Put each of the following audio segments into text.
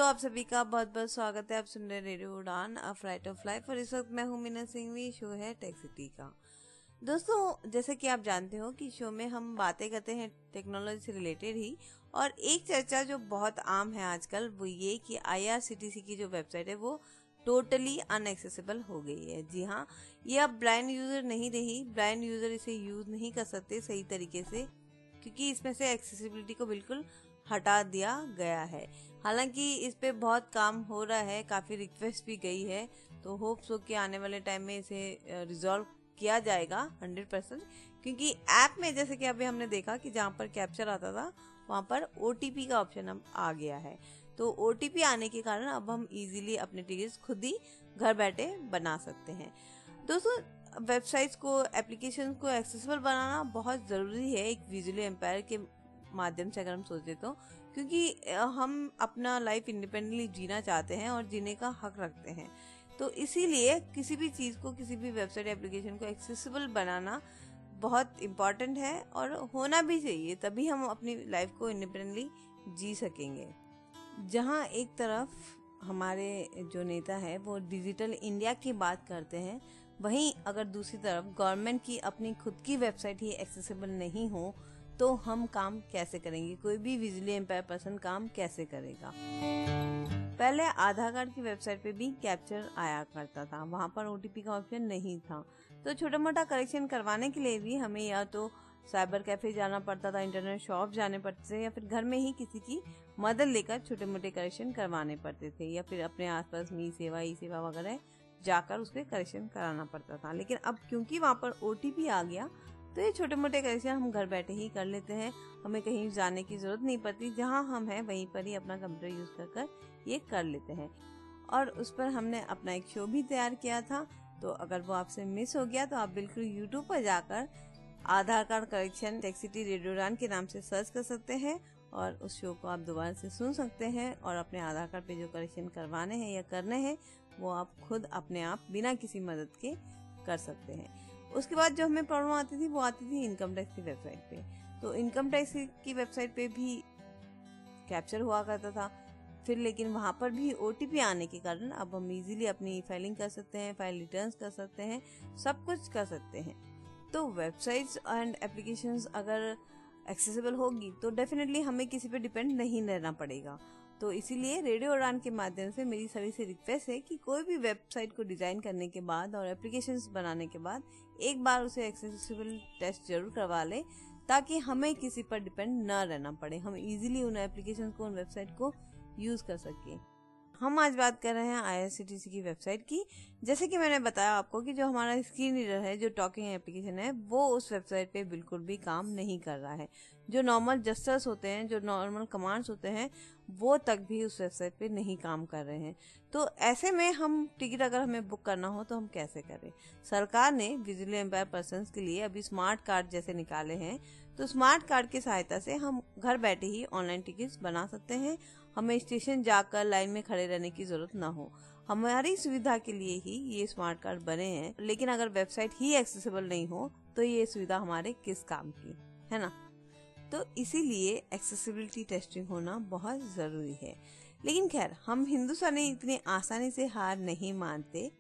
आप सभी का बहुत बहुत स्वागत है। आप सुन रहे रेडियो उड़ान अ फ्लाइट ऑफ लाइफ और इस वक्त मैं हूं मीना सिंघवी। शो है टेक सिटी का। दोस्तों, जैसे कि आप जानते हो कि शो में हम बातें करते हैं टेक्नोलॉजी से रिलेटेड ही। और एक चर्चा जो बहुत आम है आजकल वो ये कि IRCTC की जो वेबसाइट है वो टोटली अनएक्सेसिबल हो गई है। जी हाँ, ये अब ब्लाइंड यूजर नहीं रही। ब्लाइंड यूजर इसे यूज नहीं कर सकते सही तरीके से, क्योंकि इसमें से एक्सेसिबिलिटी को बिल्कुल हटा दिया गया है। हालांकि इस पे बहुत काम हो रहा है, काफी रिक्वेस्ट भी गई है, तो होप्स हो कि आने वाले टाइम में इसे रिजॉल्व किया जाएगा 100%। क्योंकि ऐप में जैसे कि अभी हमने देखा कि जहाँ पर कैप्चर आता था वहाँ पर OTP का ऑप्शन अब आ गया है। तो OTP आने के कारण अब हम इजीली अपने टिकट्स खुद ही घर बैठे बना सकते हैं। दोस्तों, वेबसाइट्स को, एप्लीकेशन को एक्सेसिबल बनाना बहुत ज़रूरी है एक विजुअली एम्पायर के माध्यम से, अगर हम सोचे तो। क्योंकि हम अपना लाइफ इंडिपेंडेंटली जीना चाहते हैं और जीने का हक रखते हैं। तो इसीलिए किसी भी चीज़ को, किसी भी वेबसाइट एप्लीकेशन को एक्सेसिबल बनाना बहुत इम्पॉर्टेंट है और होना भी चाहिए, तभी हम अपनी लाइफ को इंडिपेंडेंटली जी सकेंगे। जहाँ एक तरफ हमारे जो नेता है वो डिजिटल इंडिया की बात करते हैं, वहीं अगर दूसरी तरफ गवर्नमेंट की अपनी खुद की वेबसाइट ही एक्सेसिबल नहीं हो तो हम काम कैसे करेंगे? कोई भी विजुअली एम्पायर पर्सन काम कैसे करेगा? पहले आधार कार्ड की वेबसाइट पे भी कैप्चर आया करता था, वहाँ पर OTP का ऑप्शन नहीं था। तो छोटा मोटा करेक्शन करवाने के लिए भी हमें या तो साइबर कैफे जाना पड़ता था, इंटरनेट शॉप जाने पड़ते थे, या फिर घर में ही किसी की मदद लेकर छोटे मोटे करेक्शन करवाने पड़ते थे, या फिर अपने आसपास मी सेवा, ई सेवा वगैरह जाकर उसके करेक्शन कराना पड़ता था। लेकिन अब क्योंकि वहाँ पर OTP आ गया तो ये छोटे मोटे करेक्शन हम घर बैठे ही कर लेते हैं। हमें कहीं जाने की जरूरत नहीं पड़ती, जहाँ हम हैं वहीं पर ही अपना कंप्यूटर यूज कर ये कर लेते हैं। और उस पर हमने अपना एक शो भी तैयार किया था, तो अगर वो आपसे मिस हो गया तो आप बिल्कुल YouTube पर जाकर Aadhaar card correction tech city radio Udaan के नाम से सर्च कर सकते हैं और उस शो को आप दोबारा से सुन सकते हैं। और अपने आधार कार्ड पे जो करेक्शन करवाने हैं या करने हैं वो आप खुद अपने आप बिना किसी मदद के कर सकते हैं। उसके बाद जो हमें प्रॉब्लम आती थी वो आती थी इनकम टैक्स की वेबसाइट पे। तो इनकम टैक्स की वेबसाइट पे भी कैप्चर हुआ करता था फिर, लेकिन वहाँ पर भी OTP आने के कारण अब हम इजीली अपनी फाइलिंग कर सकते हैं, फाइल रिटर्न्स कर सकते हैं, सब कुछ कर सकते हैं। तो वेबसाइट्स एंड एप्लीकेशंस अगर एक्सेसिबल होगी तो डेफिनेटली हमें किसी पे डिपेंड नहीं रहना पड़ेगा। तो इसीलिए रेडियो उड़ान के माध्यम से मेरी सभी से रिक्वेस्ट है कि कोई भी वेबसाइट को डिजाइन करने के बाद और एप्लीकेशंस बनाने के बाद एक बार उसे एक्सेसिबल टेस्ट जरूर करवा ले, ताकि हमें किसी पर डिपेंड न रहना पड़े, हम इजीली उन एप्लीकेशन को, उन वेबसाइट को यूज कर सके। हम आज बात कर रहे हैं IRCTC की वेबसाइट की। जैसे कि मैंने बताया आपको कि जो हमारा स्क्रीन रीडर है, जो टॉकिंग एप्लीकेशन है, वो उस वेबसाइट पे बिल्कुल भी काम नहीं कर रहा है। जो नॉर्मल जेस्चर्स होते हैं, जो नॉर्मल कमांड्स होते हैं, वो तक भी उस वेबसाइट पे नहीं काम कर रहे हैं। तो ऐसे में हम टिकट अगर हमें बुक करना हो तो हम कैसे करें? सरकार ने विजुअली एम्पायर पर्सन्स के लिए अभी स्मार्ट कार्ड जैसे निकाले हैं। तो स्मार्ट कार्ड की सहायता से हम घर बैठे ही ऑनलाइन टिकट्स बना सकते हैं। हमें स्टेशन जाकर लाइन में खड़े रहने की जरूरत ना हो। हमारी सुविधा के लिए ही ये स्मार्ट कार्ड बने हैं, लेकिन अगर वेबसाइट ही एक्सेसिबल नहीं हो तो ये सुविधा हमारे किस काम की, है ना? तो इसीलिए एक्सेसिबिलिटी टेस्टिंग होना बहुत जरूरी है। लेकिन खैर, हम हिंदुस्तानी इतनी आसानी से हार नहीं मानते,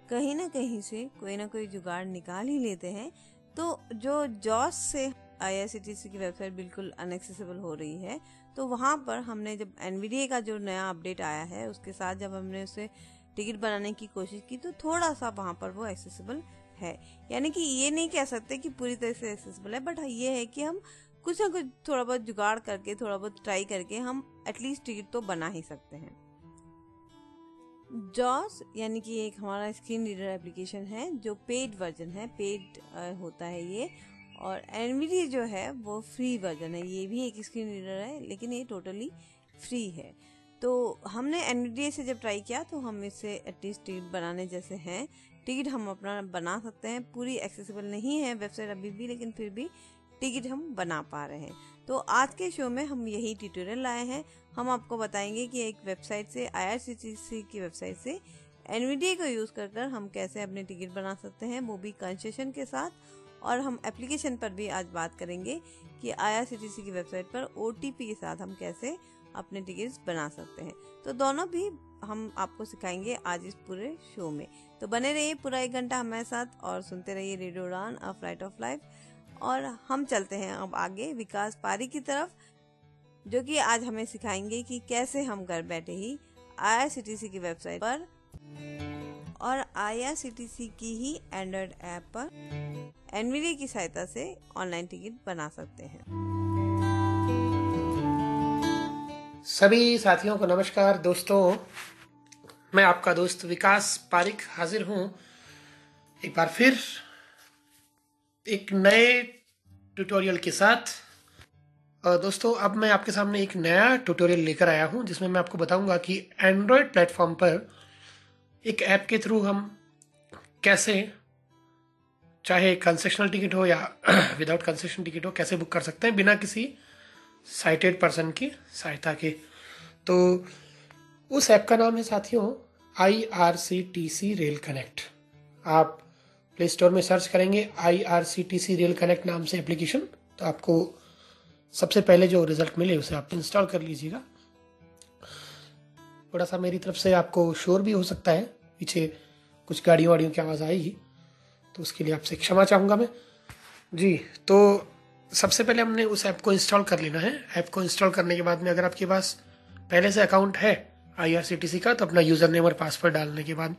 कहीं ना कहीं से कोई ना कोई जुगाड़ निकाल ही लेते हैं। तो जो जॉस से IRCTC की वेबसाइट बिल्कुल अनएक्सेसिबल हो रही है, तो वहाँ पर हमने जब NVDA का जो नया अपडेट आया है उसके साथ जब हमने उसे टिकट बनाने की कोशिश की तो थोड़ा सा वहाँ पर वो एक्सेसिबल है। यानी कि ये नहीं कह सकते कि पूरी तरह से एक्सेसिबल है, बट ये है कि हम कुछ ना कुछ थोड़ा बहुत जुगाड़ करके, थोड़ा बहुत ट्राई करके हम एटलीस्ट टिकट तो बना ही सकते हैं। जॉस यानी कि एक हमारा स्क्रीन रीडर एप्लीकेशन है जो पेड वर्जन है, पेड होता है ये। और NVDA जो है वो फ्री वर्जन है, ये भी एक स्क्रीन रीडर है लेकिन ये टोटली फ्री है। तो हमने NVDA से जब ट्राई किया तो हम इससे एटलीस्ट टिकट बनाने जैसे हैं, टिकट हम अपना बना सकते हैं। पूरी एक्सेसिबल नहीं है वेबसाइट अभी भी, लेकिन फिर भी टिकट हम बना पा रहे हैं। तो आज के शो में हम यही ट्यूटोरियल लाए हैं। हम आपको बताएंगे कि एक वेबसाइट से, IRCTC की वेबसाइट से NVDA को यूज कर हम कैसे अपने टिकट बना सकते हैं, वो भी कंसेशन के साथ। और हम एप्लीकेशन पर भी आज बात करेंगे कि IRCTC की वेबसाइट पर OTP के साथ हम कैसे अपने टिकट्स बना सकते हैं। तो दोनों भी हम आपको सिखाएंगे आज इस पूरे शो में। तो बने रहिए पूरा 1 घंटा हमारे साथ और सुनते रहिए रेडियो उड़ान अ फ्लाइट ऑफ लाइफ। और हम चलते हैं अब आगे विकास पारी की तरफ, जो कि आज हमें सिखाएंगे कि कैसे हम घर बैठे ही IRCTC की वेबसाइट पर और IRCTC की ही एंड्रॉइड ऐप पर एनवीडिया की सहायता से ऑनलाइन टिकट बना सकते हैं। सभी साथियों को नमस्कार। दोस्तों, मैं आपका दोस्त विकास पारिक हाजिर हूं एक बार फिर एक नए ट्यूटोरियल के साथ। दोस्तों, अब मैं आपके सामने एक नया ट्यूटोरियल लेकर आया हूं जिसमें मैं आपको बताऊंगा कि एंड्रॉयड प्लेटफॉर्म पर एक ऐप के थ्रू हम कैसे, चाहे कंसेशनल टिकट हो या विदाउट कंसेशन टिकट हो, कैसे बुक कर सकते हैं बिना किसी साइटेड पर्सन की सहायता के। तो उस ऐप का नाम है साथियों IRCTC रेल कनेक्ट। आप प्ले स्टोर में सर्च करेंगे IRCTC रेल कनेक्ट नाम से एप्लीकेशन, तो आपको सबसे पहले जो रिजल्ट मिले उसे आप इंस्टॉल कर लीजिएगा। थोड़ा सा मेरी तरफ से आपको शोर भी हो सकता है, पीछे कुछ गाड़ियों वाड़ियों की आवाज़ आएगी, तो उसके लिए आपसे क्षमा चाहूँगा मैं जी। तो सबसे पहले हमने उस ऐप को इंस्टॉल कर लेना है। ऐप को इंस्टॉल करने के बाद में अगर आपके पास पहले से अकाउंट है IRCTC का, तो अपना यूज़र नेम और पासवर्ड डालने के बाद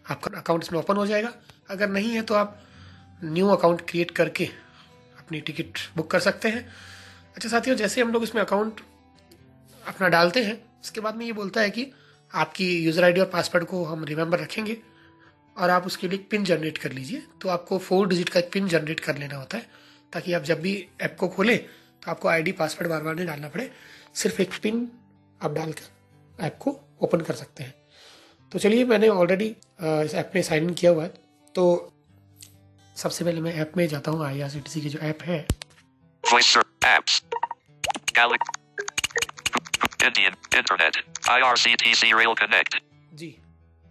आपका अकाउंट इसमें ओपन हो जाएगा। अगर नहीं है तो आप न्यू अकाउंट क्रिएट करके अपनी टिकट बुक कर सकते हैं। अच्छा साथियों, जैसे हम लोग इसमें अकाउंट अपना डालते हैं, उसके बाद में ये बोलता है कि आपकी यूज़र ID और पासवर्ड को हम रिमेंबर रखेंगे और आप उसके लिए एक पिन जनरेट कर लीजिए। तो आपको 4 डिजिट का एक पिन जनरेट कर लेना होता है, ताकि आप जब भी ऐप को खोलें तो आपको ID पासवर्ड बार बार नहीं डालना पड़े, सिर्फ एक पिन आप डालकर ऐप को ओपन कर सकते हैं। तो चलिए, मैंने ऑलरेडी इस ऐप में साइन इन किया हुआ है, तो सबसे पहले मैं ऐप में जाता हूँ। IRCTC की जो ऐप है Indian Internet IRCTC Rail Connect जी,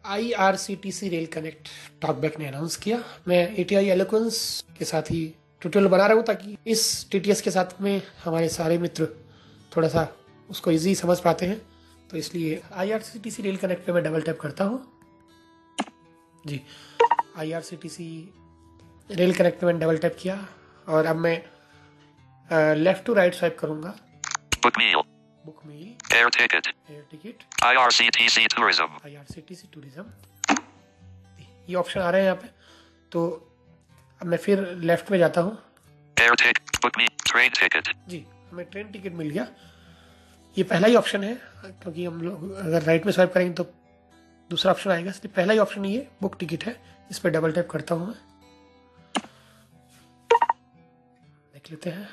IRCTC रेल कनेक्ट टॉकबैक ने अनाउंस किया। मैं ATI एलोक्वेंस के साथ ही ट्यूटोरियल बना रहा हूँ, ताकि इस TTS के साथ में हमारे सारे मित्र थोड़ा सा उसको इजी समझ पाते हैं। तो इसलिए IRCTC रेल कनेक्ट पे मैं डबल टैप करता हूँ जी। IRCTC रेल कनेक्ट पे मैंने डबल टैप किया और अब मैं लेफ्ट टू राइट स्वाइप करूँगा। Book Meal Air Ticket IRCTC Tourism ये ऑप्शन आ रहे हैं यहाँ पे। तो अब मैं फिर लेफ्ट में जाता हूँ। Air Ticket Book Me Train Ticket जी, हमें ट्रेन टिकट मिल गया। ये पहला ही ऑप्शन है, क्योंकि हम लोग अगर राइट में स्वाइप करेंगे तो दूसरा ऑप्शन आएगा, इसलिए पहला ही ऑप्शन ये बुक टिकट है। इस पर डबल टैप करता हूँ मैं, देख लेते हैं।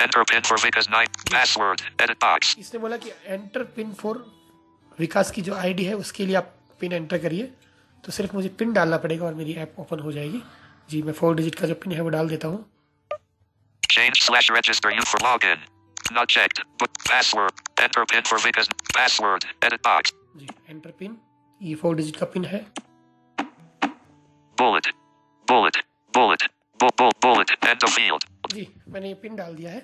Enter pin for Vikas 9 password edit box इसने बोला कि एंटर पिन फॉर विकास की जो ID है उसके लिए आप पिन एंटर करिए। तो सिर्फ मुझे पिन डालना पड़ेगा और मेरी ऐप ओपन हो जाएगी जी। मैं 4 डिजिट का जो पिन है वो डाल देता हूँ। Change/register you for login not checked book password enter pin for Vikas password edit box ji, enter pin, ये 4 डिजिट का पिन है। bullet end of field जी, मैंने ये पिन डाल दिया है।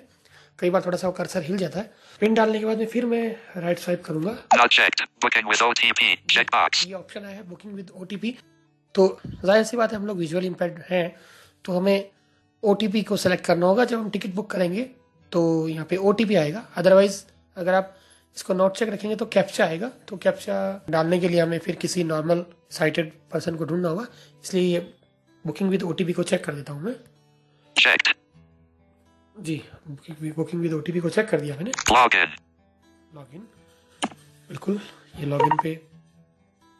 कई बार थोड़ा सा कर्सर हिल जाता है। पिन डालने के बाद में फिर मैं राइट स्वाइप करूंगा। not checked booking with OTP check box ये ऑप्शन आया है बुकिंग विद OTP। तो जाहिर सी बात है, हम लोग विजुअल इम्पेयर्ड हैं, तो हमें OTP को सेलेक्ट करना होगा। जब हम टिकट बुक करेंगे तो यहाँ पे OTP आएगा। अदरवाइज अगर आप इसको नॉट चेक रखेंगे तो कैप्चा आएगा। तो कैप्चा डालने के लिए हमें फिर किसी नॉर्मल साइटेड पर्सन को ढूंढना होगा, इसलिए ये बुकिंग विद OTP को चेक कर देता हूँ मैं checked जी। बुकिंग विद OTP को चेक कर दिया मैंने। लॉगिन बिल्कुल, ये लॉगिन पे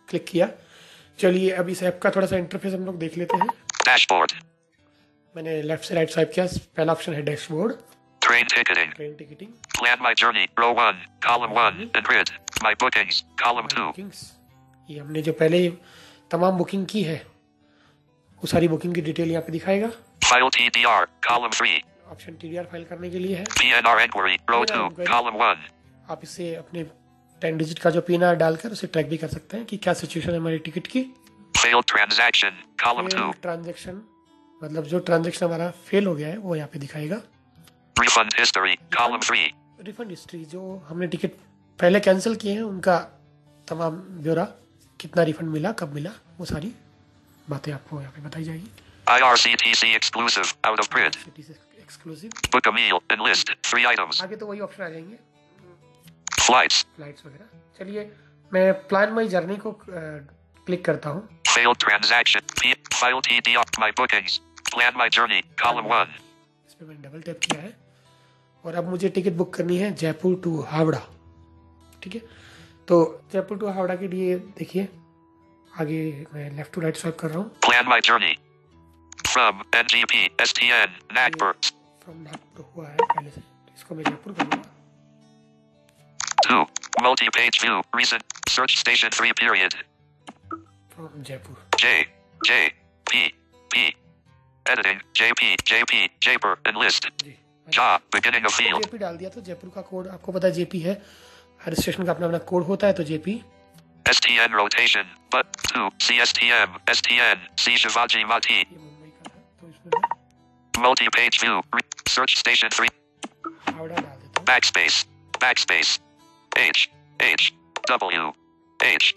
क्लिक किया। चलिए, अब इस ऐप का थोड़ा सा इंटरफेस हम लोग देख लेते हैं। dashboard मैंने लेफ्ट से राइट स्वाइप किया। पहला ऑप्शन है dashboard, train ticketing train ticketing, plan my journey row 1 column 1 and grid my bookings column 2 bookings. ये हमने जो पहले तमाम बुकिंग की है वो सारी बुकिंग की डिटेल यहाँ पे दिखाएगा। file TDR column 3 option TDR file करने के लिए है। PNR inquiry row 2 column 1 आप इसे अपने 10 डिजिट का जो PNR डालकर उसे ट्रैक भी कर सकते हैं कि क्या सिचुएशन है हमारी टिकट की। failed transaction column 2 ट्रांजैक्शन, मतलब जो ट्रांजैक्शन हमारा फेल हो गया है वो यहाँ पे दिखाएगा। refund history column 3 refund history, जो हमने टिकट पहले कैंसिल किए हैं उनका तमाम ब्यौरा, कितना रिफंड मिला, कब मिला, वो सारी बातें आपको यहाँ पे बताई जाएगी। IRCTC exclusive, out of print. Exclusive, Book a meal, enlist, 3 items. आगे तो वही ऑप्शन आ जाएंगे, Flights, फ्लाइट्स वगैरह। चलिए मैं प्लान माई जर्नी को क्लिक करता हूँ। failed transaction, file TDR, my bookings, plan my journey, column 1. इस पर मैंने डबल टैप किया है और अब मुझे टिकट बुक करनी है जयपुर टू हावड़ा। ठीक है, तो जयपुर टू हावड़ा के लिए देखिए आगे मैं लेफ्ट टू राइट स्वाइप कर रहा हूँ। Plan my journey. From NGP, STN, Nagpur. From Nagpur हुआ है पहले से, तो इसको मैं जयपुर करूँगा। 2. Multi-page view, recent, search station 3 period. From Jaipur, J, P, P. Editing, JP, Japer, enlist. जी Job, beginning of field. JP डाल दिया, तो जयपुर का कोड आपको पता है जेपी है, हर स्टेशन का अपना अपना कोड होता है, तो JP. STN rotation, but 2, CSTM, STN, C Shivaji Mati. ये मुंबई का था, तो इसमें मैं Multi-page view, search station 3. Howrah डाल देता हूँ। Backspace. H, W, H,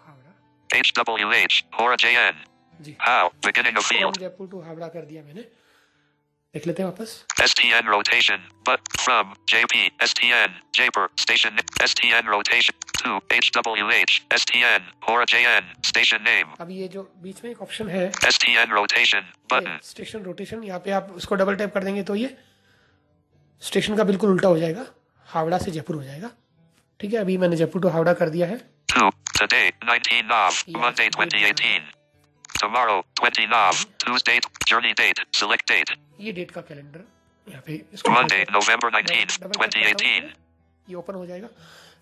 Howrah, HWH, Hora JN. जी How, beginning of from field. Jaipur to Howrah कर दिया मैंने। देख लेते हैं वापस। STN rotation, but from JP, STN, Japer, station, STN rotation, 2, HWH, STN, Hora JN, station name, अब ये जो बीच में एक ऑप्शन है STN rotation, button, station rotation, यहाँ पे आप उसको डबल टैप कर देंगे तो ये स्टेशन का बिल्कुल उल्टा हो जाएगा, हावड़ा से जयपुर हो जाएगा। ठीक है, अभी मैंने जयपुर टू हावड़ा कर दिया है। 2, today, 19 Nav, Monday 2018. Tomorrow, 20 Nav, Tuesday, journey date, select date, ये डेट का कैलेंडर यहाँ पे इसको Monday, November 19, डबल टैप करता हूँ, 2018. ये ओपन हो जाएगा।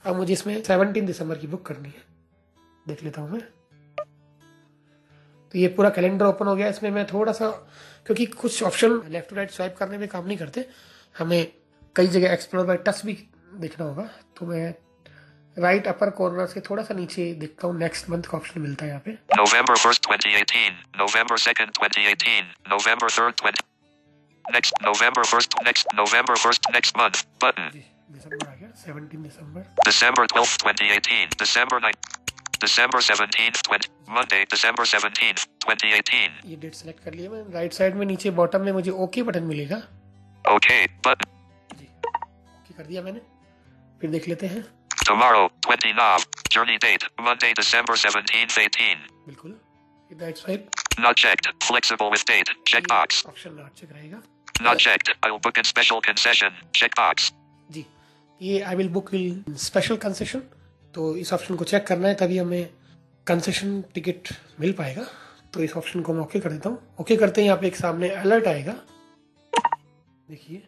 अब मुझे इसमें 17 दिसंबर की बुक करनी है, देख लेता हूँ मैं। तो ये पूरा कैलेंडर ओपन हो गया। इसमें मैं थोड़ा सा, क्योंकि कुछ option left to right swipe करने में काम नहीं करते, हमें कई जगह एक्सप्लोर बाय टच भी देखना होगा, तो मैं राइट अपर कॉर्नर से थोड़ा सा नीचे देखता हूँ, नेक्स्ट मंथ का ऑप्शन मिलता है यहाँ पे। November 1st, 2018, November 2nd, 2018, November 3rd, 20. Next, November 1st, November 1st, next month, button. जी दिसंबर आ गया, 17 दिसंबर। December 12th, 2018, December 9th, December 17th, 20, Monday, December 17th, 2018. ये डेट सेलेक्ट कर लिया मैं। राइट साइड में नीचे बॉटम में मुझे ओके बटन मिलेगा, Okay, button. जी ओके कर दिया मैंने। फिर देख लेते हैं, Tomorrow, 20 Nav, journey date, Monday, December 17th, 18. बिल्कुल right swipe, Not checked, flexible with date, checkbox. Option not check रहेगा। Not checked, I'll book in special concession, checkbox. जी ये I will book will special concession, तो इस option को check करना है, तभी हमें कंसेशन टिकट मिल पाएगा। तो इस ऑप्शन को मैं ओके कर देता हूँ। ओके करते ही यहाँ पे एक सामने अलर्ट आएगा, देखिए।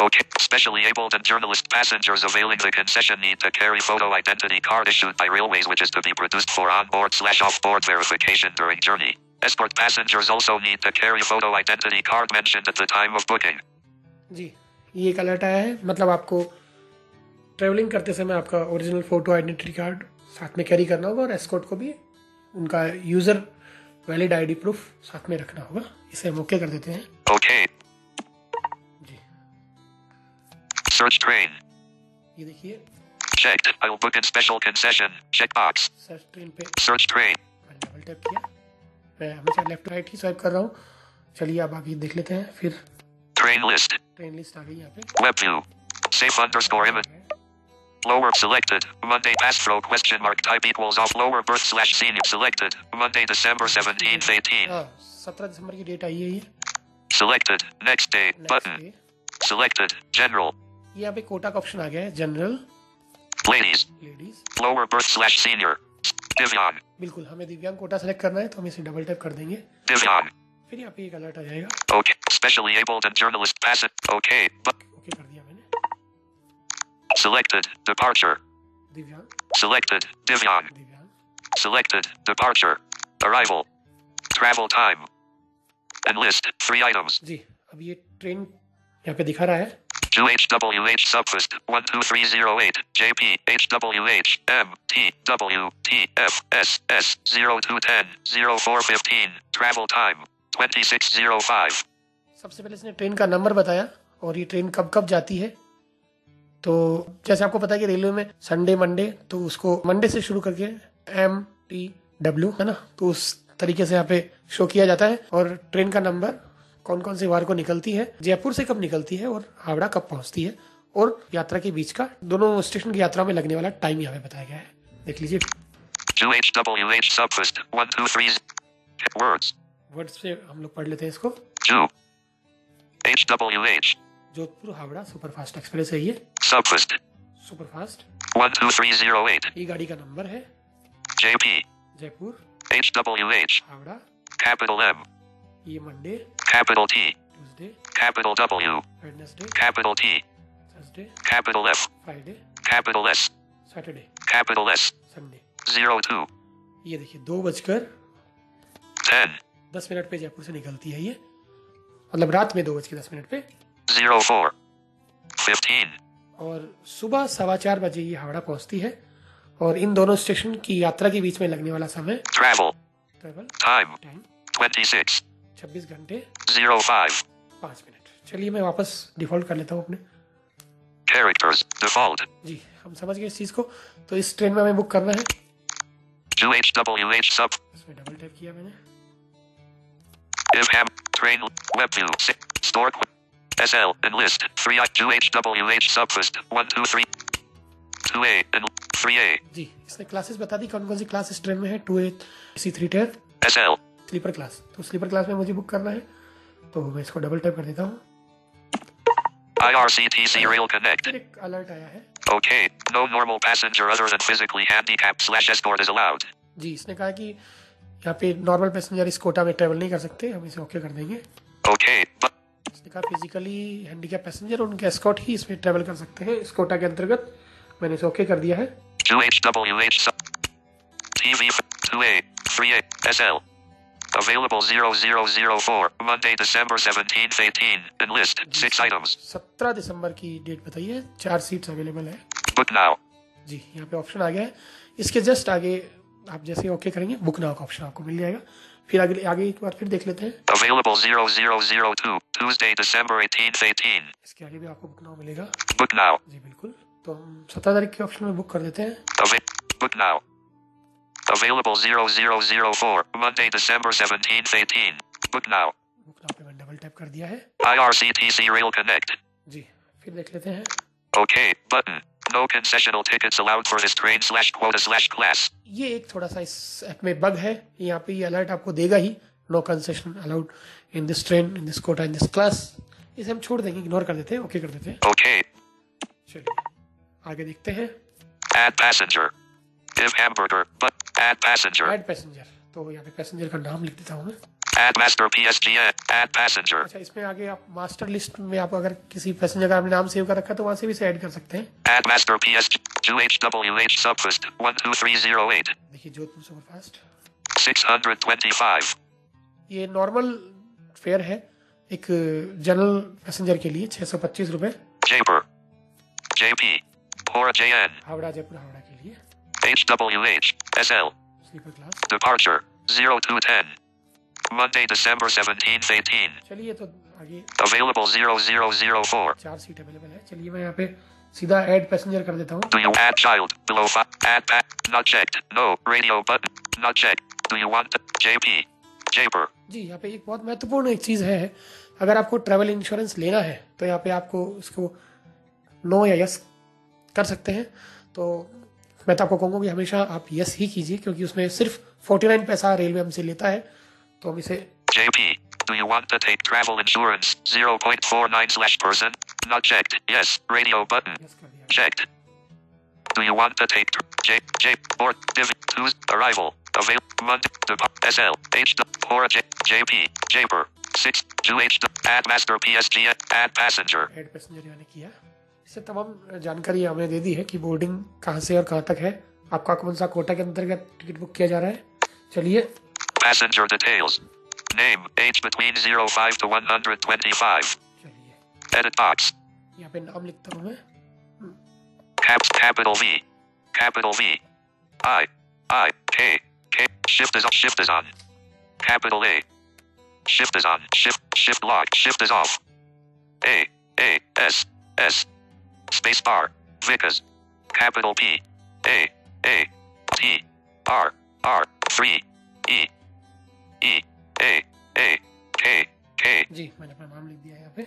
Okay, specially abled and journalist passengers availing the concession need to carry photo identity card issued by Railways, which is to be produced for onboard/offboard verification during journey. Escort passengers also need to carry photo identity card mentioned at the time of booking. जी ये एक alert आया है, मतलब आपको travelling करते समय आपका original photo identity card साथ में कैरी करना होगा, और एस्कॉर्ट को भी उनका यूजर वैलिड आईडी प्रूफ साथ में रखना होगा। इसे हम ओके कर देते हैं। Okay. जी Search train. ये देखिए Checked. I'll book in special concession. Checkbox. Search train पे Search train. मैंने डबल टैप किया, मैं हमेशा लेफ्ट राइट ही स्वाइप कर रहा हूँ। चलिए अब आगे देख लेते हैं। फिर Train list. ट्रेन लिस्ट आ गई यहाँ पे, Web view. Safe underscore image. Lower selected. Monday pass-through question mark type equals off lower birth / senior selected. Monday, December 17th, 18. हाँ 17 दिसंबर की डेट आई है ये। Selected. Next day. Next Button. Day, Selected. General. ये यहाँ पे कोटा का ऑप्शन आ गया है, general Ladies. Ladies. Lower birth / senior. Divyang. बिल्कुल हमें दिव्यांग कोटा सेलेक्ट करना है, तो हम इसे डबल टैप कर देंगे। Divyang. फिर यहाँ पे एक अलर्ट आ जाएगा, Okay. Specially abled and journalist pass it. Okay. Okay कर दिया मैंने। Selected. Departure. दिव्यांग Selected. Divyang. दिव्यांग, Selected. Departure. Arrival. Travel time. Enlist. 3 items. जी अब ये ट्रेन यहाँ पे दिखा रहा है। 2HWH Subfist 12308 JP HWH M T W T F S S 0210 0415 Travel time 2605. सबसे पहले इसने ट्रेन का नंबर बताया और ये ट्रेन कब कब जाती है तो जैसे आपको पता है कि रेलवे में संडे मंडे, तो उसको मंडे से शुरू करके MTW है ना, तो उस तरीके से यहाँ पे शो किया जाता है। और ट्रेन का नंबर कौन कौन सी वार को निकलती है, जयपुर से कब निकलती है और हावड़ा कब पहुंचती है, और यात्रा के बीच का दोनों स्टेशन की यात्रा में लगने वाला टाइम यहाँ पे बताया गया है। देख लीजिए। 2HWH subfirst 1 2 3 words वर्ड्स से हम लोग पढ़ लेते हैं इसको। 2 HWH Jodhpur Howrah superfast express है ये, subfirst सुपरफास्ट 12308 ये गाड़ी का नंबर है। JP Jaipur HWH Howrah capital M ये Monday, capital T Tuesday, capital W Wednesday, capital T Thursday, capital F Friday, capital S Saturday, capital S Sunday. 02 ये देखिए 2:10 पे जयपुर से निकलती है ये, मतलब रात में 2:10 पे, 04 15 और सुबह 4:15 बजे ये हावड़ा पहुंचती है। और इन दोनों स्टेशन की यात्रा के बीच में लगने वाला समय, travel ट्रेवल time टाइम 26 26 घंटे 05 5 मिनट। चलिए मैं वापस डिफॉल्ट कर लेता हूँ अपने। characters default जी हम समझ गए इस चीज़ को। तो इस ट्रेन में हमें बुक करना है, 2HWH sub इसमें डबल टैप किया मैंने। IVHAM train web view store SL enlist 3 2HWH subfirst 1 2 3 2A and 3A जी इसने क्लासेस बता दी कौन कौन सी क्लास इस ट्रेन में है। 2A AC 3 tier SL sleeper class. तो स्लीपर क्लास में मुझे बुक करना है, तो मैं इसको डबल टैप कर देता हूँ। IRCTC Rail Connect फिर एक अलर्ट आया है। Okay, no normal passenger other than physically handicapped / escort is allowed. जी इसने कहा कि यहाँ पे नॉर्मल पैसेंजर इस कोटा में ट्रेवल नहीं कर सकते, हम इसे ओके कर देंगे। Okay, but इसने कहा फिजिकली हैंडीकैप पैसेंजर और उनके एस्कॉर्ट ही इसमें ट्रेवल कर सकते हैं इस कोटा के अंतर्गत। मैंने इसे ओके कर दिया है। 2HWH TV 2A 3A SL available 0004 Monday December 17th 18 enlist 6 items 17 दिसंबर की डेट बताइए, 4 सीट्स अवेलेबल है। book now जी यहाँ पे ऑप्शन आ गया है। इसके जस्ट आगे आप जैसे ओके करेंगे बुक नाउ का ऑप्शन आपको मिल जाएगा। फिर आगे आगे एक बार फिर देख लेते हैं। available 0002 Tuesday December 18th 18 इसके आगे भी आपको बुक नाउ मिलेगा। book now जी बिल्कुल। तो हम 17 तारीख के ऑप्शन में बुक कर देते हैं। book now available 0004 Monday December 17th 18 book now book now पे मैंने डबल टैप कर दिया है। IRCTC Rail Connect जी फिर देख लेते हैं। okay button no concessional tickets allowed for this train / quota / class ये एक थोड़ा सा इस ऐप में बग है। यहाँ पे ये अलर्ट आपको देगा ही, no concession allowed in this train in this quota in this class. इसे हम छोड़ देंगे, इग्नोर कर देते हैं, ओके कर देते हैं। okay चलिए आगे देखते हैं। add passenger if hamburger but add passenger add passenger, तो यहाँ पे पैसेंजर का नाम लिख देता हूँ मैं। add master PSG add passenger अच्छा इसमें आगे आप मास्टर लिस्ट में आप अगर किसी पैसेंजर का आपने नाम सेव कर रखा है तो वहाँ से भी इसे ऐड कर सकते हैं। add master PSG 2HWH subfirst 12308 देखिए जोधपुर सुपरफास्ट 625 ये नॉर्मल फेयर है, एक जनरल पैसेंजर के लिए 625 रुपए। Jaipur JP Hora JN Howrah Jaipur Howrah के लिए HWH SL sleeper class. departure 0210 Monday December 17th 18 चलिए तो आगे available 0004 4 सीट अवेलेबल है। चलिए मैं यहाँ पे सीधा ऐड पैसेंजर कर देता हूँ। do you add child below 5 add pack not checked no radio button not checked do you want JP Jaipur जी यहाँ पे एक बहुत महत्वपूर्ण एक चीज़ है, अगर आपको ट्रैवल इंश्योरेंस लेना है तो यहाँ पे आपको इसको नो या यस कर सकते हैं। तो मैं तो आपको कहूँगा कि हमेशा आप यस ही कीजिए, क्योंकि उसमें सिर्फ 49 पैसा रेलवे हमसे लेता है। तो हम इसे JP do you want to take travel insurance 0.49/person not checked yes radio button yes कर दिया। checked do you want to take J or div 2 arrival avail Monday SL H or JP Jaipur 6 2H add master PSG add passenger add passenger मैंने किया। इससे तमाम जानकारी हमें दे दी है कि बोर्डिंग कहाँ से और कहाँ तक है, आपका कौन सा कोटा के अंतर्गत टिकट बुक किया जा रहा है। चलिए passenger details name age between 05 to 125 चलिए edit box यहाँ पे नाम लिखता हूँ मैं। capital V I K shift is on capital A shift is on shift lock shift is off A S Space bar. Vickers. Capital P. A. T. R. 3. E. A. K. जी, मैंने अपना नाम लिख दिया है यहाँ पे।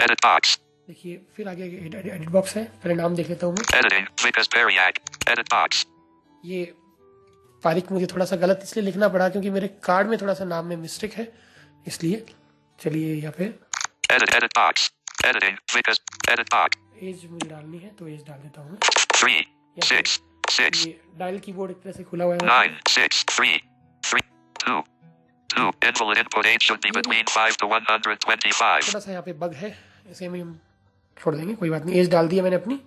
Edit box. देखिए फिर आगे एडिट बॉक्स है, पहले नाम देख लेता हूँ मैं। Editing. Vickers Periac. Edit box. ये पारिक मुझे थोड़ा सा गलत इसलिए लिखना पड़ा क्योंकि मेरे कार्ड में थोड़ा सा नाम में मिस्टेक है, इसलिए चलिए यहाँ पे Edit box. Editing. Vickers. Edit box. Age मुझे डालनी है तो एज डाल देता हूँ मैं। 3. 6. ये डायल कीबोर्ड एक तरह से खुला हुआ है। 9. 6. 3. 2. Invalid input age should be between 5 to 125. थोड़ा सा यहाँ पे बग है, इसे हम छोड़ देंगे, कोई बात नहीं। एज डाल दिया मैंने अपनी।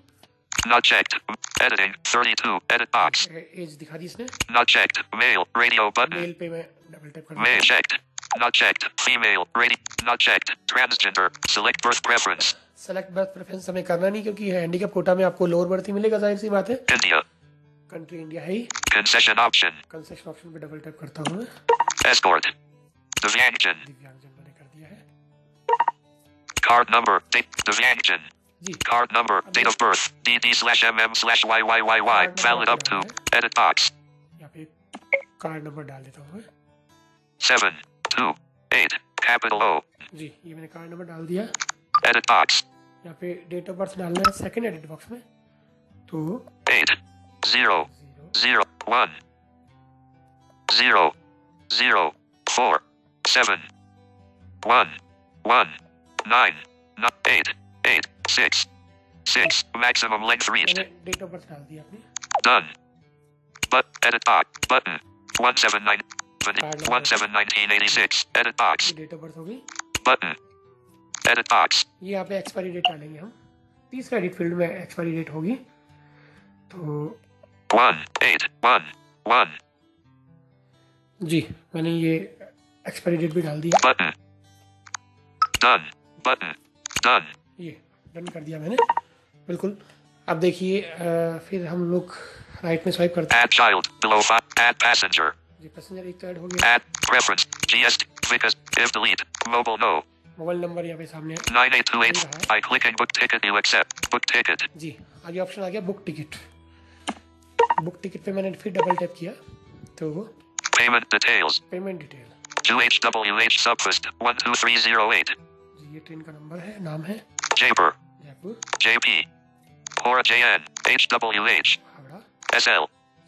Not checked. Editing. 32. Edit box. Age दिखा दी इसने। Not checked. Male. Radio button. Male पे मैं डबल टैप कर Male checked. Not checked. Female. Radio. Not checked. Transgender. Select birth preference. Select birth preference हमें करना नहीं क्योंकि हैंडीकैप कोटा में आपको लोअर बर्थ ही मिलेगा, जाहिर सी बात है। India. कंट्री इंडिया है ही। Concession option. कंसेशन ऑप्शन पे डबल टैप करता हूँ मैं। Escort. Divyangjan. दिव्यांगजन मैंने कर दिया है। Card number. Date. Divyangjan. Ji, Card number. Date of birth. DD/MM/YYYY. Valid up to. Edit box. यहाँ पे कार्ड नंबर डाल देता हूँ मैं। 7. 2. 8. Capital O. जी, ये मैंने कार्ड नंबर डाल दिया। Edit box. यहाँ पे डेट ऑफ बर्थ डालना है सेकंड एडिट बॉक्स में, तो 8. 0. 0. 1. 0. 0. 4. 7. 1. 1. 9. 8. 8. 6. 6. Maximum length reached. मैंने डेट ऑफ बर्थ डाल दिया अपनी। Done. But edit box button 1/7/1986. Edit box ये डेट ऑफ बर्थ हो गई। button. Edit box. ये यहाँ पे एक्सपायरी डेट डालेंगे हम, तीसरा एडिट फील्ड में एक्सपायरी डेट होगी, तो 1/8/1/1. जी मैंने ये एक्सपायरी डेट भी डाल दिया। Button. Done. Button. Done. ये डन कर दिया मैंने, बिल्कुल। अब देखिए फिर हम लोग राइट में स्वाइप करते हैं। Add child below 5. Add passenger. जी पैसेंजर एक तो ऐड हो गया। Add preference. GST. Vickers. If delete. Mobile no. Mobile number यहाँ पे सामने है। 9828. I clicking book ticket. You accept. Book ticket. जी आगे ऑप्शन आ गया बुक टिकट। बुक टिकट पे मैंने फिर डबल टैप किया तो Payment details. Payment detail. 2HWH Subfast 12308. जी ये ट्रेन का नंबर है, नाम है Jaipur. Jaipur, JP. Hora JN. HWH. Howrah, SL.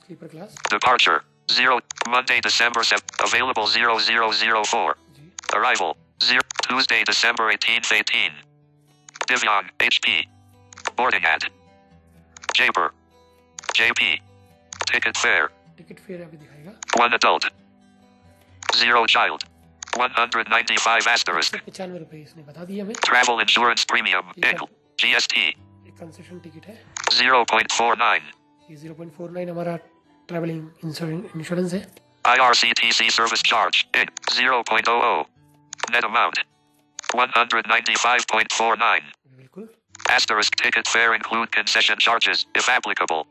Sleeper class. Departure. 0. Monday, December 7th. Available 0004. जी Arrival. 0. Tuesday, December 18th, 18. Divyang. HP. Boarding at. Jaipur. JP. Ticket fare. Ticket fair अभी दिखाएगा। 1 adult. 0 child. 195 asterisk. 95 रुपये इसने बता दिया हमें। Travel insurance premium. ICL. GST. एक concession ticket है, 0.49. ये 0.49 हमारा ट्रैवलिंग इंश्योरेंस है। IRCTC service charge. IN. 0.00. Net amount. 195.49. बिल्कुल। Asterisk ticket fare include concession charges, if applicable.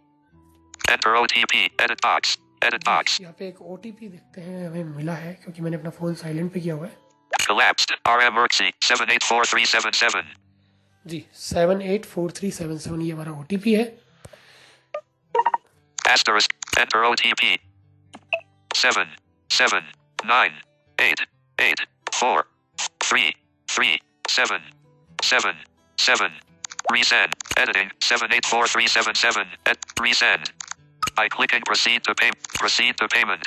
Enter OTP. Edit box. Edit box. यहाँ पे एक OTP देखते हैं हमें मिला है क्योंकि मैंने अपना फोन साइलेंट पे किया हुआ है। Collapsed. RM Mercy. 784377. जी 784377 ये हमारा OTP है। Asterisk. Enter OTP. 7 7 9 8 8 4 3 3 7 7 7. Resend. Editing. 784377. Resend. I clicking proceed to pay. Proceed to payment.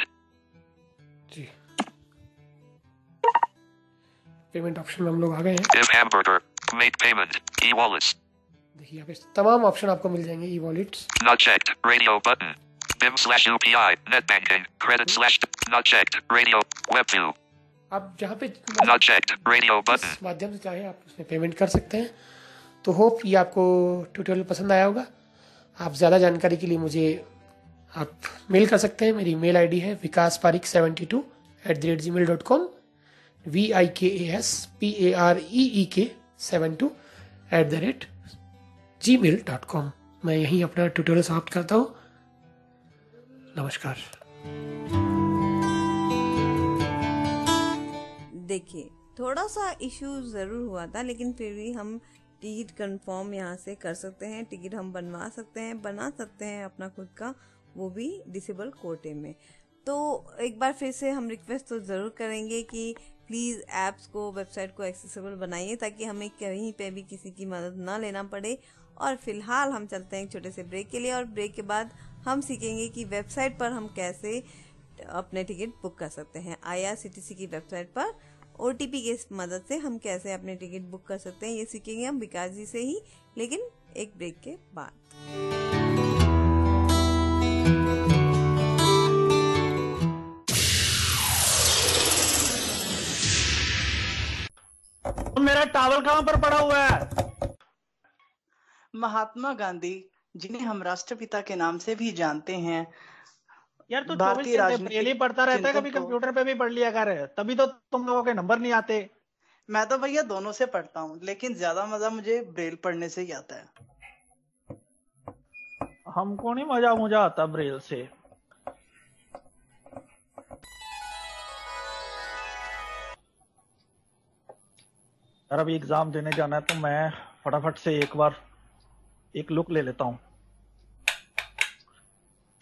जी पेमेंट ऑप्शन में हम लोग आ गए हैं। If hamburger. Make payment. E-wallets. देखिए यहाँ पे तमाम ऑप्शन आपको मिल जाएंगे e wallets. Not checked. Radio button. BIM/UPI. Net banking. Credit/ Not checked. Radio. WebView. आप जहाँ पे Not checked. Radio button. इस माध्यम से चाहे आप उसमें पेमेंट कर सकते हैं। तो होप ये आपको ट्यूटोरियल पसंद आया होगा। आप ज़्यादा जानकारी के लिए मुझे आप मेल कर सकते हैं। मेरी मेल आईडी है vikaspareek72@gmail.com vikaspareek72@gmail.com। मैं यहीं अपना ट्यूटोरियल समाप्त करता हूँ। नमस्कार। देखिए थोड़ा सा इशू ज़रूर हुआ था, लेकिन फिर भी हम टिकट कंफर्म यहाँ से कर सकते हैं, टिकट हम बनवा सकते हैं, बना सकते हैं अपना खुद का, वो भी डिसेबल कोटे में। तो एक बार फिर से हम रिक्वेस्ट तो ज़रूर करेंगे कि प्लीज़ ऐप्स को, वेबसाइट को एक्सेसिबल बनाइए ताकि हमें कहीं पे भी किसी की मदद ना लेना पड़े। और फिलहाल हम चलते हैं एक छोटे से ब्रेक के लिए, और ब्रेक के बाद हम सीखेंगे कि वेबसाइट पर हम कैसे अपने टिकट बुक कर सकते हैं। IRCTC की वेबसाइट पर OTP की मदद से हम कैसे अपने टिकट बुक कर सकते हैं, ये सीखेंगे हम विकास जी से ही, लेकिन एक ब्रेक के बाद। मेरा टॉवल कहाँ पर पड़ा हुआ है? महात्मा गांधी, जिन्हें हम राष्ट्रपिता के नाम से भी जानते हैं, यार तो 24 भारतीय घंटे ब्रेल ही राजनीतिक पढ़ता रहता है, कभी चिंतन को- कंप्यूटर पे भी पढ़ लिया कर, तभी तो तुम लोगों के नंबर नहीं आते। मैं तो भैया दोनों से पढ़ता हूँ, लेकिन ज्यादा मजा मुझे ब्रेल पढ़ने से ही आता है। हमको नहीं मजा आता ब्रेल से। यार अभी एग्जाम देने जाना है तो मैं फटाफट से एक बार एक लुक ले लेता हूँ।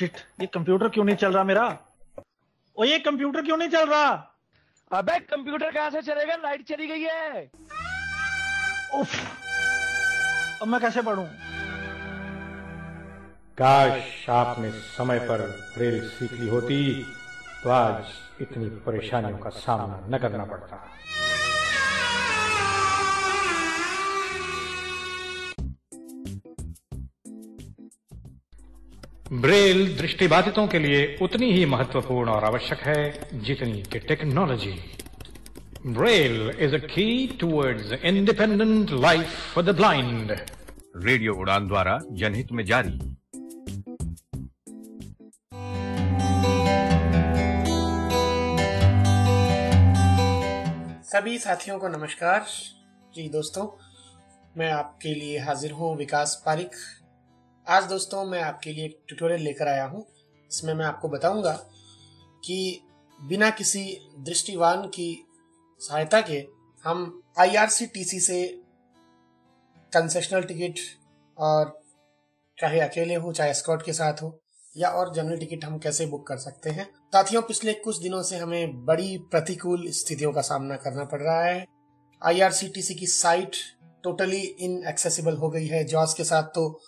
शिट, ये कंप्यूटर क्यों नहीं चल रहा मेरा? ओ ये कंप्यूटर क्यों नहीं चल रहा? अबे कंप्यूटर कहाँ से चलेगा, लाइट चली गई है। उफ, अब मैं कैसे पढ़ूं? काश आपने समय पर ब्रेल सीख ली होती तो आज इतनी परेशानियों का सामना न करना पड़ता। ब्रेल दृष्टिबाधितों के लिए उतनी ही महत्वपूर्ण और आवश्यक है जितनी कि टेक्नोलॉजी। ब्रेल इज अ की towards independent life for the blind. Radio उड़ान द्वारा जनहित में जारी। सभी साथियों को नमस्कार। जी दोस्तों, मैं आपके लिए हाजिर हूँ विकास पारिक। आज दोस्तों मैं आपके लिए एक ट्यूटोरियल लेकर आया हूँ। इसमें मैं आपको बताऊंगा कि बिना किसी दृष्टिवान की सहायता के हम IRCTC से कंसेशनल टिकट, और चाहे अकेले हो चाहे एस्कॉर्ट के साथ हो या और जनरल टिकट, हम कैसे बुक कर सकते हैं। साथियों, पिछले कुछ दिनों से हमें बड़ी प्रतिकूल स्थितियों का सामना करना पड़ रहा है। IRCTC की साइट टोटली इनएक्सेसिबल हो गई है। जॉस के साथ तो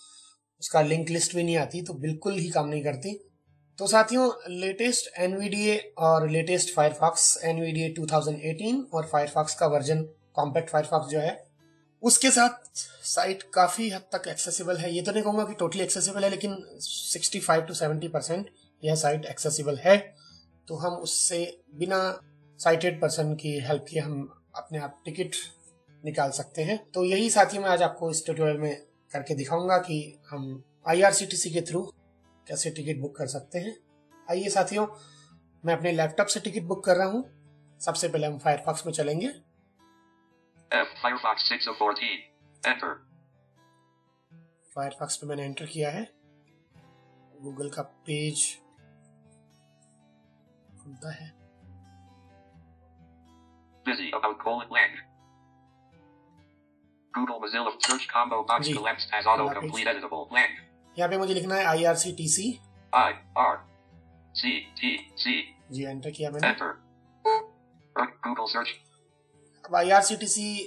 उसका लिंक लिस्ट भी नहीं आती, तो बिल्कुल ही काम नहीं करती। तो साथियों, लेटेस्ट NVDA और लेटेस्ट फायरफॉक्स NVDA 2018 और फायरफॉक्स का वर्जन कॉम्पैक्ट फायरफॉक्स जो है, उसके साथ साइट काफी हद तक एक्सेसिबल है। ये तो नहीं कहूंगा कि टोटली एक्सेसिबल है, लेकिन 65 to 70% यह साइट एक्सेसिबल है। तो हम उससे बिना साइटेड पर्सन की हेल्प के हम अपने आप टिकट निकाल सकते हैं। तो यही साथियों मैं आज आपको इस ट्यूटोरियल में करके दिखाऊंगा कि हम IRCTC के थ्रू कैसे टिकट बुक कर सकते हैं। आइए साथियों, मैं अपने लैपटॉप से टिकट बुक कर रहा हूं। सबसे पहले हम फायरफॉक्स में चलेंगे। Firefox 6 of 14. Enter. फायरफॉक्स पे मैंने एंटर किया है। गूगल का पेज खुलता है। Busy about :blank. Google Mozilla search combo box ji, collapsed as autocomplete editable :blank. यहाँ पे मुझे लिखना है IRCTC। IRCTC. जी, एंटर किया मैंने। Enter. Google search. अब IRCTC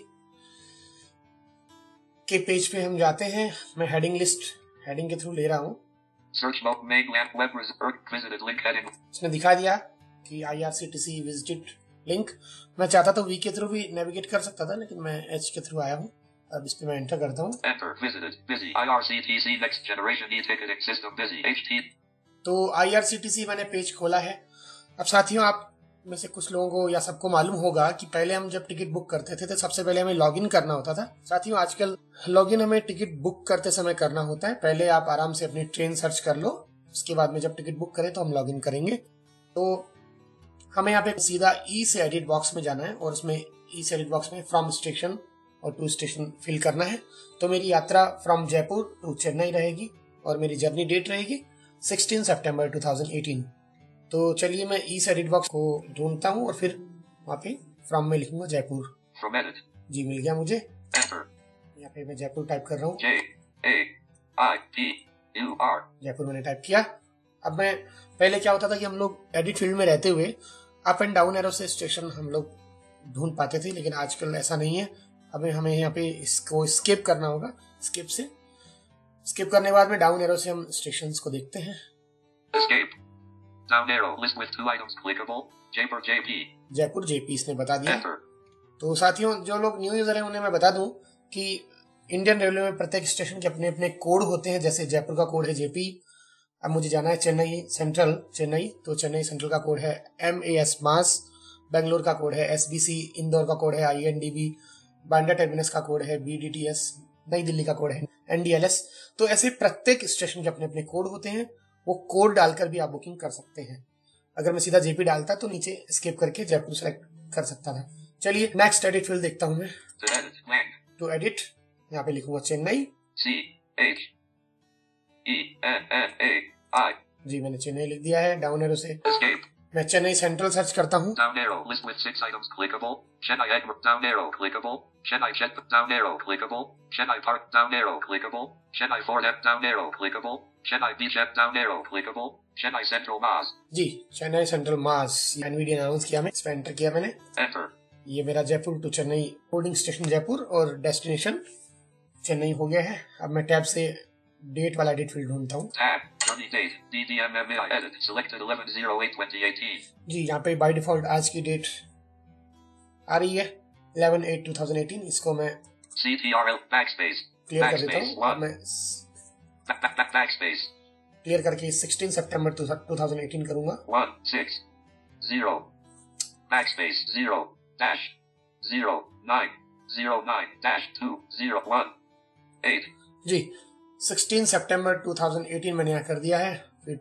के पेज पे हम जाते हैं। मैं हेडिंग के थ्रू ले रहा हूँ। Search mode main lamp web visited link heading. इसने दिखा दिया कि IRCTC विजिटेड लिंक। मैं चाहता तो V के थ्रू भी नेविगेट कर सकता था, लेकिन मैं H के थ्रू आया हूँ। अब इस पे मैं एंटर करता हूँ। Enter. Visited. Busy. IRCTC next generation e-ticketing system. Busy. HT. तो IRCTC मैंने पेज खोला है। अब साथियों, आप में से कुछ लोगों को या सबको मालूम होगा कि पहले हम जब टिकट बुक करते थे तो सबसे पहले हमें लॉगिन करना होता था। साथियों, आजकल लॉगिन हमें टिकट बुक करते समय करना होता है। पहले आप आराम से अपनी ट्रेन सर्च कर लो, उसके बाद में जब टिकट बुक करें तो हम लॉगिन करेंगे। तो हमें यहाँ पे सीधा ई से एडिट बॉक्स में जाना है और उसमें ई से एडिट बॉक्स में फ्रॉम स्टेशन और टू स्टेशन फिल करना है। तो मेरी यात्रा फ्रॉम जयपुर टू चेन्नई रहेगी और मेरी जर्नी डेट रहेगी 16 सितंबर 2018। तो चलिए मैं ई से एडिट बॉक्स को ढूंढता हूँ और फिर वहाँ पे फ्रॉम में लिखूंगा जयपुर। From edit. जी, मिल गया मुझे। Enter. यहाँ पे मैं जयपुर टाइप कर रहा हूँ। JAIPUR। जयपुर मैंने टाइप किया। अब मैं पहले क्या होता था कि हम लोग एडिट फील्ड में रहते हुए अप एंड डाउन एरो से स्टेशन हम लोग ढूंढ पाते थे, लेकिन आजकल ऐसा नहीं है। अब हमें यहाँ पे इसको स्किप करना होगा। स्किप करने के बाद में डाउन एरो से हम स्टेशंस को देखते हैं। Escape। Down arrow list with 2 items clickable। Jaipur JP। Jaipur JP इसने बता दिया। Enter। तो साथियों, जो लोग न्यू यूजर हैं उन्हें मैं बता दूं कि इंडियन रेलवे में प्रत्येक स्टेशन के अपने अपने कोड होते हैं। जैसे जयपुर का कोड है जेपी। अब मुझे जाना है चेन्नई सेंट्रल, तो चेन्नई सेंट्रल का कोड है MAS मास। बेंगलोर का कोड है SBC। इंदौर का कोड है INDB। बांद्रा टर्मिनस का कोड है BDTS। नई दिल्ली का कोड है NDLS। तो ऐसे प्रत्येक स्टेशन के अपने अपने कोड होते हैं। वो कोड डालकर भी आप बुकिंग कर सकते हैं। अगर मैं सीधा जेपी डालता तो नीचे स्किप करके जयपुर सेलेक्ट कर सकता था। चलिए नेक्स्ट एडिट फील्ड देखता हूं मैं। टू एडिट यहाँ पे लिखूंगा चेन्नई। CHENNAI। जी मैंने चेन्नई लिख दिया है। डाउन एरो से Escape। मैं चेन्नई सेंट्रल सर्च करता हूँ। Down arrow list with 6 items clickable। Chennai Egg down arrow clickable। Chennai Jet down arrow clickable। Chennai Park down arrow clickable। Chennai Ford F down arrow clickable। Chennai Beach F down arrow clickable। Chennai Central Mars। Ji Chennai central mass NVD announce किया, मैं इस पर enter किया मैंने। Enter। ये मेरा Jaipur to Chennai boarding station Jaipur और destination Chennai हो गया है। अब मैं टैब से डेट वाला एडिट फील्ड ढूंढता हूँ। Tab। Journey date DDMMI edit selected 11/08/2018। जी यहाँ पे बाय डिफॉल्ट आज की डेट आ रही है 11/8/2018। इसको मैं CTRL backspace। क्लियर कर देता Backspace हूँ। अब 1। मैं Backspace। क्लियर करके 16 सितंबर 2018 करूंगा। 160 backspace 0 dash 0909 dash 2018। जी 16 सितंबर 2018 मैंने यहाँ कर दिया है। फिर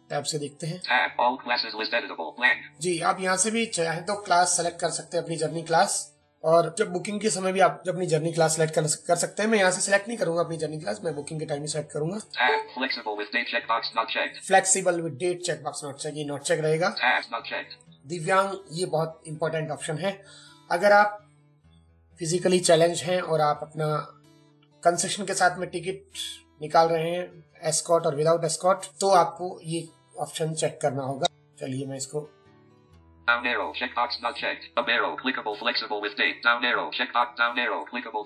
टैब से देखते हैं। Tab all classes list editable blank। जी आप यहाँ से भी चाहे तो क्लास सेलेक्ट कर सकते हैं, अपनी जर्नी क्लास। और जब बुकिंग के समय भी आप जब अपनी जर्नी क्लास सेलेक्ट कर सकते हैं। मैं यहाँ से सेलेक्ट नहीं करूंगा अपनी जर्नी क्लास, मैं बुकिंग के टाइम ही सेलेक्ट करूंगा। Tab flexible with date checkbox not checked। Flexible with date checkbox not check, ये नॉट चेक रहेगा। Tab not checked। दिव्यांग ये बहुत इंपॉर्टेंट ऑप्शन है। अगर आप फिजिकली चैलेंज हैं और आप अपना कंसेशन के साथ में टिकट निकाल रहे हैं एस्कॉर्ट और विदाउट एस्कॉर्ट, तो आपको ये ऑप्शन चेक करना होगा। चलिए मैं इसको Down arrow checkbox not checked। Up arrow clickable flexible with date। Down arrow checkbox down arrow clickable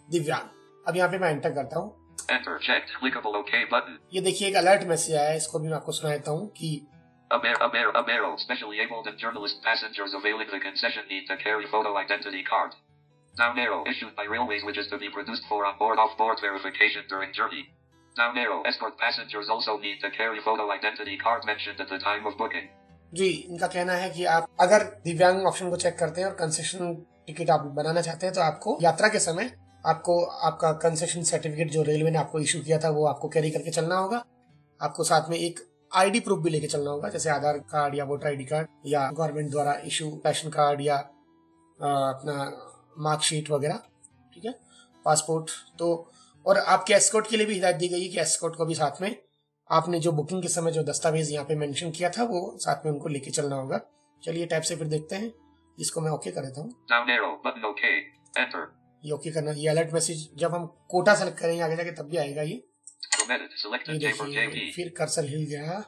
दिव्यांग। अब यहाँ पे मैं एंटर करता हूँ। Enter checked clickable OK button। ये देखिए एक अलर्ट मैसेज आया है, इसको भी मैं आपको सुना देता हूँ कि Up arrow specially abled and journalist passengers availing the concession need to carry photo identity card। Down arrow issued by Railways which is to be produced for on-board off-board verification during journey। Down arrow escort passengers also need to carry photo identity card mentioned at the time of booking। जी इनका कहना है कि आप अगर दिव्यांग option को check करते हैं और कंसेशन टिकट आप बनाना चाहते हैं तो आपको यात्रा के समय आपको आपका कंसेशन सर्टिफिकेट जो रेलवे ने आपको इशू किया था वो आपको कैरी करके चलना होगा। आपको साथ में एक ID प्रूफ भी लेके चलना होगा, जैसे आधार कार्ड या वोटर ID कार्ड या गवर्नमेंट द्वारा इशू पैशन कार्ड या अपना मार्कशीट वगैरह, ठीक है, पासपोर्ट। तो और आपके एस्कॉर्ट के लिए भी हिदायत दी गई है कि एस्कॉर्ट को भी साथ में आपने जो बुकिंग के समय जो दस्तावेज यहाँ पे मेंशन किया था वो साथ में उनको लेके चलना होगा। चलिए टैब से फिर देखते हैं। इसको मैं ओके कर देता हूँ। Down arrow button OK। Enter। ये ओके करना, ये अलर्ट मैसेज जब हम कोटा सेलेक्ट करेंगे आगे जाके तब भी आएगा ये। Permitted ये selected Jaipur देखिए JP। फिर कर्सर हिल गया।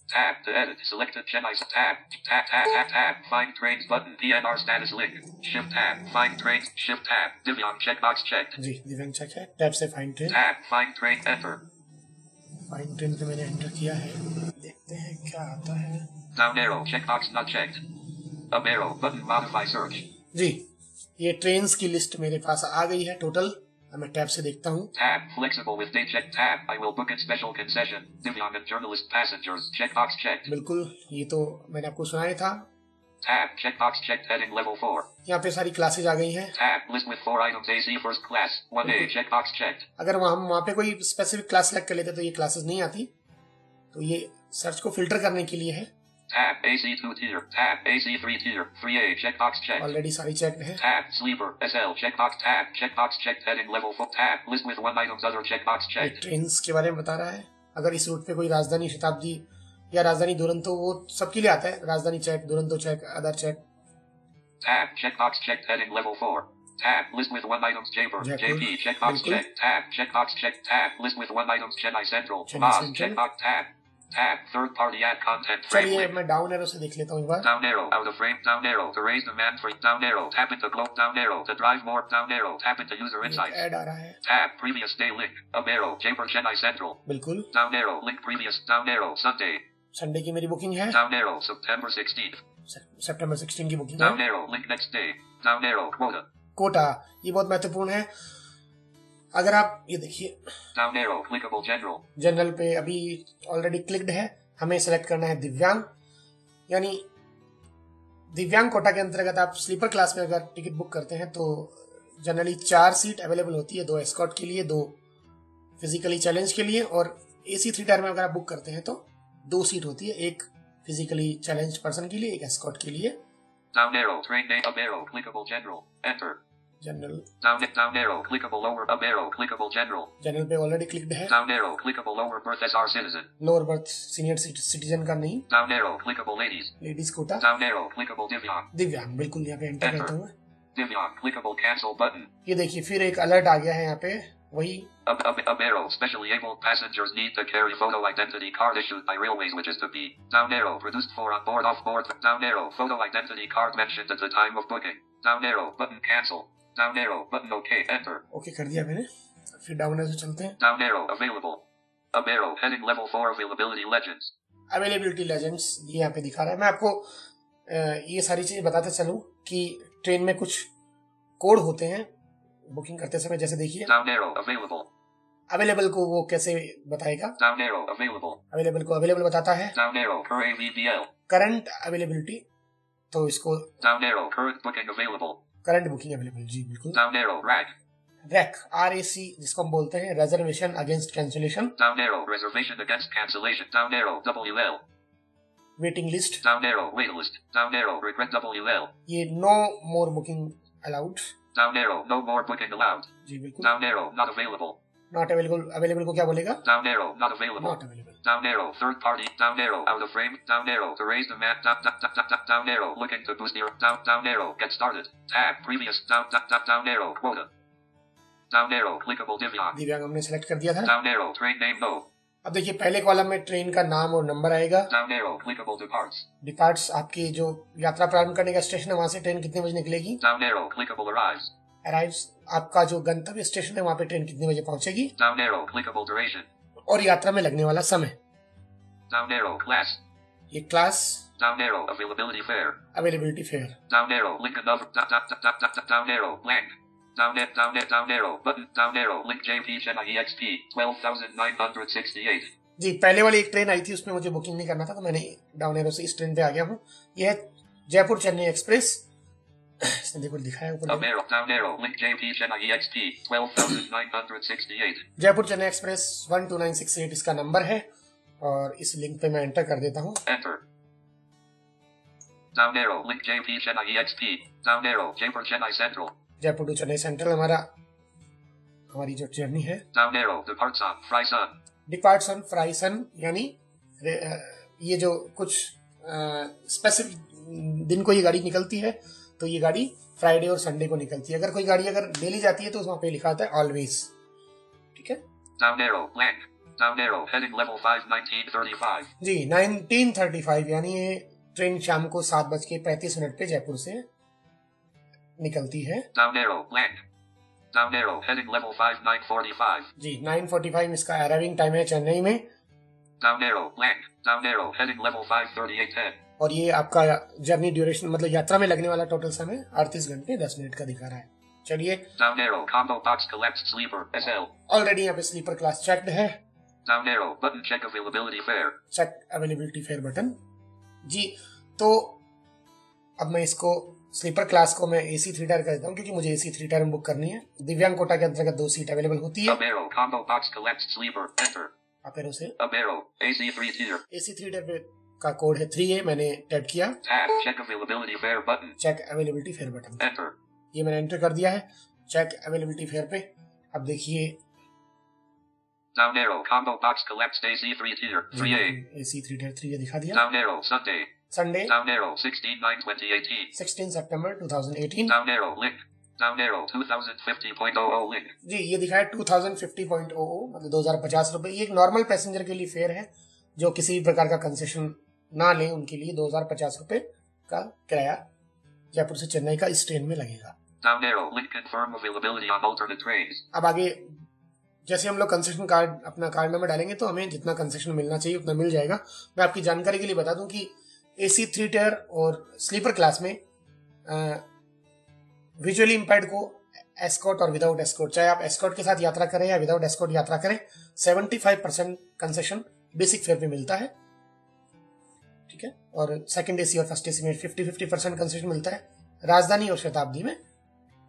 Tab to edit selected Chennai tab find trains button PNR status link shift tab find trains shift tab Divyang checkbox checked। जी दिव्यांग चेक है। टैब से find train. Tab find train enter। Find train पे मैंने enter किया है, देखते हैं क्या आता है। Down arrow checkbox not checked। Up arrow button modify search। जी ये ट्रेन्स की लिस्ट मेरे पास आ गई है टोटल। अब मैं टैब से देखता हूँ। Tab flexible with date check tab I will book in special concession Divyang and journalist passengers checkbox checked। बिल्कुल, ये तो मैंने आपको सुनाया था। Tab checkbox checked heading level 4। यहाँ पे सारी क्लासेज आ गई हैं। Tab list with 4 items AC first class 1A checkbox checked। अगर हम वहाँ पे कोई स्पेसिफिक क्लास सेलेक्ट कर लेते तो ये क्लासेस नहीं आती, तो ये सर्च को फिल्टर करने के लिए है। Tab AC 2 tier tab AC 3 tier 3A checkbox checked। Already सारी चेक्ड है। Tab sleeper SL checkbox tab checkbox checked heading level 4 tab list with 1 items other checkbox ये checked। ट्रेन्स के बारे में बता रहा है। अगर इस रूट पे कोई राजधानी शताब्दी या राजधानी दुरंतो, वो सबके लिए आता है। Rajdhani check, Duronto check, other check. Tab checkbox checked heading level 4। Tab. List with one items. Jaipur. Jaipur. JP. Checkbox बिल्कुल। check. Tab. Checkbox check. Tab. List with one items. Chennai Central. Chennai Boss. Central। Checkbox tab. Tab. Third party ad content frame. चलिए link. मैं down arrow से देख लेता हूँ एक बार। Down arrow. Out of frame. Down arrow. To raise demand for down arrow. Tap into globe. Down arrow. To drive more. Down arrow. Tap into user insights. Ad आ रहा है। Tab. Previous day link. Up arrow. Jaipur Chennai Central. बिल्कुल। Down arrow. Link previous. Down arrow. Sunday. Sunday की मेरी booking है। Down arrow. September 16th. सितंबर 16 की booking Down है। arrow. Link next day. Down arrow. Quota. Quota, ये बहुत महत्वपूर्ण है। अगर आप ये देखिए Down arrow. Clickable general. General पे अभी ऑलरेडी क्लिक्ड है, हमें सेलेक्ट करना है दिव्यांग, यानी दिव्यांग कोटा के अंतर्गत आप स्लीपर क्लास में अगर टिकट बुक करते हैं तो जनरली 4 सीट अवेलेबल होती है, 2 एस्कॉर्ट के लिए, 2 फिजिकली चैलेंज के लिए, और AC 3 टायर में अगर आप बुक करते हैं तो 2 सीट होती है, एक फिजिकली चैलेंज पर्सन के लिए, एक एस्कॉर्ट के लिए। Down arrow. Train name. Up arrow. Clickable general. Enter. General Down arrow. Clickable lower. Up arrow. Clickable general. General पे ऑलरेडी क्लिक्ड है। Down arrow. Clickable lower berth SR citizen. Lower berth senior citizen का नहीं, Down arrow. Clickable ladies. Ladies quota. Down arrow. Clickable Divyang. दिव्यांग बिल्कुल यहाँ पे enter करता हूँ। Divyang. Clickable cancel button. ये देखिए फिर एक अलर्ट आ गया है यहाँ पे, वही Up arrow. Specially abled passengers need to carry photo identity card issued by Railways, which is to be. Down arrow. Produced for on board, off board. Down arrow. Photo identity card mentioned at the time of booking. Down arrow. Button cancel. Down arrow. Button OK. Enter. Okay कर दिया मैंने। फिर down arrow से चलते हैं। Down arrow. Available. Up arrow. Heading level 4 availability legends. Availability legends ये यहाँ पे दिखा रहा है। मैं आपको ये सारी चीजें बताते चलूं कि ट्रेन में कुछ कोड होते हैं बुकिंग करते समय, जैसे देखिए Down arrow. Available. अवेलेबल को वो कैसे बताएगा, Down arrow. Available. अवेलेबल को अवेलेबल बताता है। Down arrow. Per AVBL. Current availability, तो इसको Down arrow. Current booking available. Current booking available, जी बिल्कुल। Down arrow. RAC. Rack RAC जिसको हम बोलते हैं reservation against cancellation, Down arrow. Reservation against cancellation. Down arrow. WL. Waiting list, Down arrow. Wait list. Down arrow. Regret WL. ये no मोर booking allowed, Down arrow. No more booking allowed. जी बिल्कुल। Down arrow. Not available. Not available, available को क्या बोलेगा, Down arrow. Not available. Not available. Down arrow. Third party. Down arrow. Out of frame. Down arrow. To raise demand. Down arrow. Looking to boost your. Down arrow. Get started. Tab. Previous. Down arrow. Quota. Down arrow. Clickable Divyang. दिव्यांग हमने select कर दिया था। Down arrow. Train name. No. अब देखिए पहले column में train का नाम और नंबर आएगा। Down arrow. Clickable departs. Departs आपकी जो यात्रा प्रारंभ करने का स्टेशन है वहां से ट्रेन कितने बजे निकलेगी। Down arrow. Clickable arrives. Arrives आपका जो गंतव्य स्टेशन है वहां पे ट्रेन कितने बजे पहुंचेगी, Down arrow. Clickable duration. और यात्रा में लगने वाला समय। Down arrow. Class. ये class, Down arrow. Availability fare. Availability fair, Down arrow. Link another. Down arrow. Blank. Down arrow. Button. Down arrow. Link JP Chennai EXP. 12,968. जी पहले वाली एक ट्रेन आई थी उसमें मुझे बुकिंग नहीं करना था तो मैंने डाउन एरो से इस ट्रेन पे आ गया हूँ। यह है जयपुर चेन्नई एक्सप्रेस, इसने देखो दिखा है ऊपर Up arrow. Down arrow. Link JP Chennai EXP. 12,968. Jaipur Chennai express 12968 इसका नंबर है, और इस लिंक पे मैं एंटर कर देता हूँ। Enter. Down arrow. Link JP Chennai EXP. Down arrow. Jaipur Chennai Central. Jaipur to Chennai central हमारी जो जर्नी है। Down arrow. Departs on Fryson. Departs on Fryson, यानी ये जो कुछ स्पेसिफिक दिन को ये गाड़ी निकलती है तो ये गाड़ी फ्राइडे और संडे को निकलती है। अगर कोई गाड़ी अगर डेली जाती है तो वहां पे लिखा होता है ऑलवेज, ठीक है। Down arrow. Blank. Down arrow. Heading level 5. 1935. जी 1935, यानी ये ट्रेन शाम को 7:35 पे जयपुर से निकलती है। Down arrow. Blank. Down arrow. Heading level 5. 945. जी 9:45 इसका अराइविंग टाइम है चेन्नई में, Down arrow. Blank. Down arrow. Heading level 5. 3810. और ये आपका जर्नी ड्यूरेशन मतलब यात्रा में लगने वाला टोटल समय 38 घंटे 10 मिनट का दिखा रहा है। चलिए Down arrow. Combo box collapsed sleeper. SL. Already यहाँ पे स्लीपर क्लास चेक्ड है। Down arrow. Button check availability fare. Check availability fare button, जी। तो अब मैं इसको स्लीपर क्लास को मैं AC 3 टायर कर देता हूँ क्योंकि मुझे AC 3 टायर में बुक करनी है। दिव्यांग कोटा के अंतर्गत 2 सीट अवेलेबल होती है। Up arrow. Combo box collapsed sleeper. Enter. आप एरो से Up arrow. AC 3 tier. AC 3 tyre पे का कोड है 3A, मैंने टैप किया। Tab. Check availability fare button. Check availability fare button, Enter. ये मैंने एंटर कर दिया है चेक अवेलेबिलिटी फेयर पे। अब देखिए Down arrow. Combo box collapsed AC 3 tier. 3A. AC 3 tyre 3A दिखा दिया। Down arrow. Sunday. Sunday Down arrow. 16/9/2018. 16 सितंबर 2018। Down arrow. Link. Down arrow 2050.00 link. जी ये दिखा है 2050.00 मतलब 2050 रुपए। ये एक नॉर्मल पैसेंजर के लिए फेयर है जो किसी भी प्रकार का कंसेशन ना लें, उनके लिए 2050 रुपए का किराया जयपुर से चेन्नई का इस ट्रेन में लगेगा। Down arrow link confirm availability on alternate trains. अब आगे जैसे हम लोग कंसेशन कार्ड अपना कार्ड नंबर डालेंगे तो हमें जितना कंसेशन मिलना चाहिए उतना मिल जाएगा। मैं आपकी जानकारी के लिए बता दूं कि AC 3 टायर और स्लीपर क्लास में विजुअली इम्पेयर्ड को एस्कॉर्ट और विदाउट एस्कॉर्ट, चाहे आप एस्कॉर्ट के साथ यात्रा करें या विदाउट एस्कॉर्ट यात्रा करें, 75% कंसेशन बेसिक फेयर पे मिलता है। ठीक है, और सेकंड AC और फर्स्ट AC में 50-50% कंसेशन मिलता है। राजधानी और शताब्दी में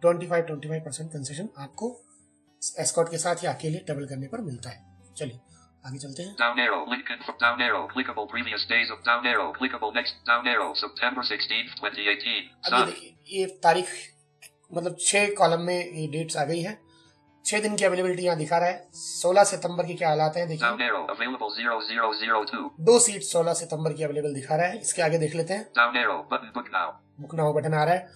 25% कंसेशन आपको एस्कॉर्ट के साथ या अकेले ट्रेवल करने पर मिलता है। चलिए आगे चलते हैं। Down arrow link confirm. Down arrow clickable previous days of down arrow clickable next down arrow September 16th 2018. अब ये देखिए ये तारीख मतलब 6 कॉलम में ये डेट्स आ गई हैं। 6 दिन की अवेलेबिलिटी यहाँ दिखा रहा है। 16 सितंबर की क्या हालात है देखिए। Down arrow available 0002. 2 सीट 16 सितंबर की अवेलेबल दिखा रहा है। इसके आगे देख लेते हैं। Down arrow button book now. Book now button आ रहा है।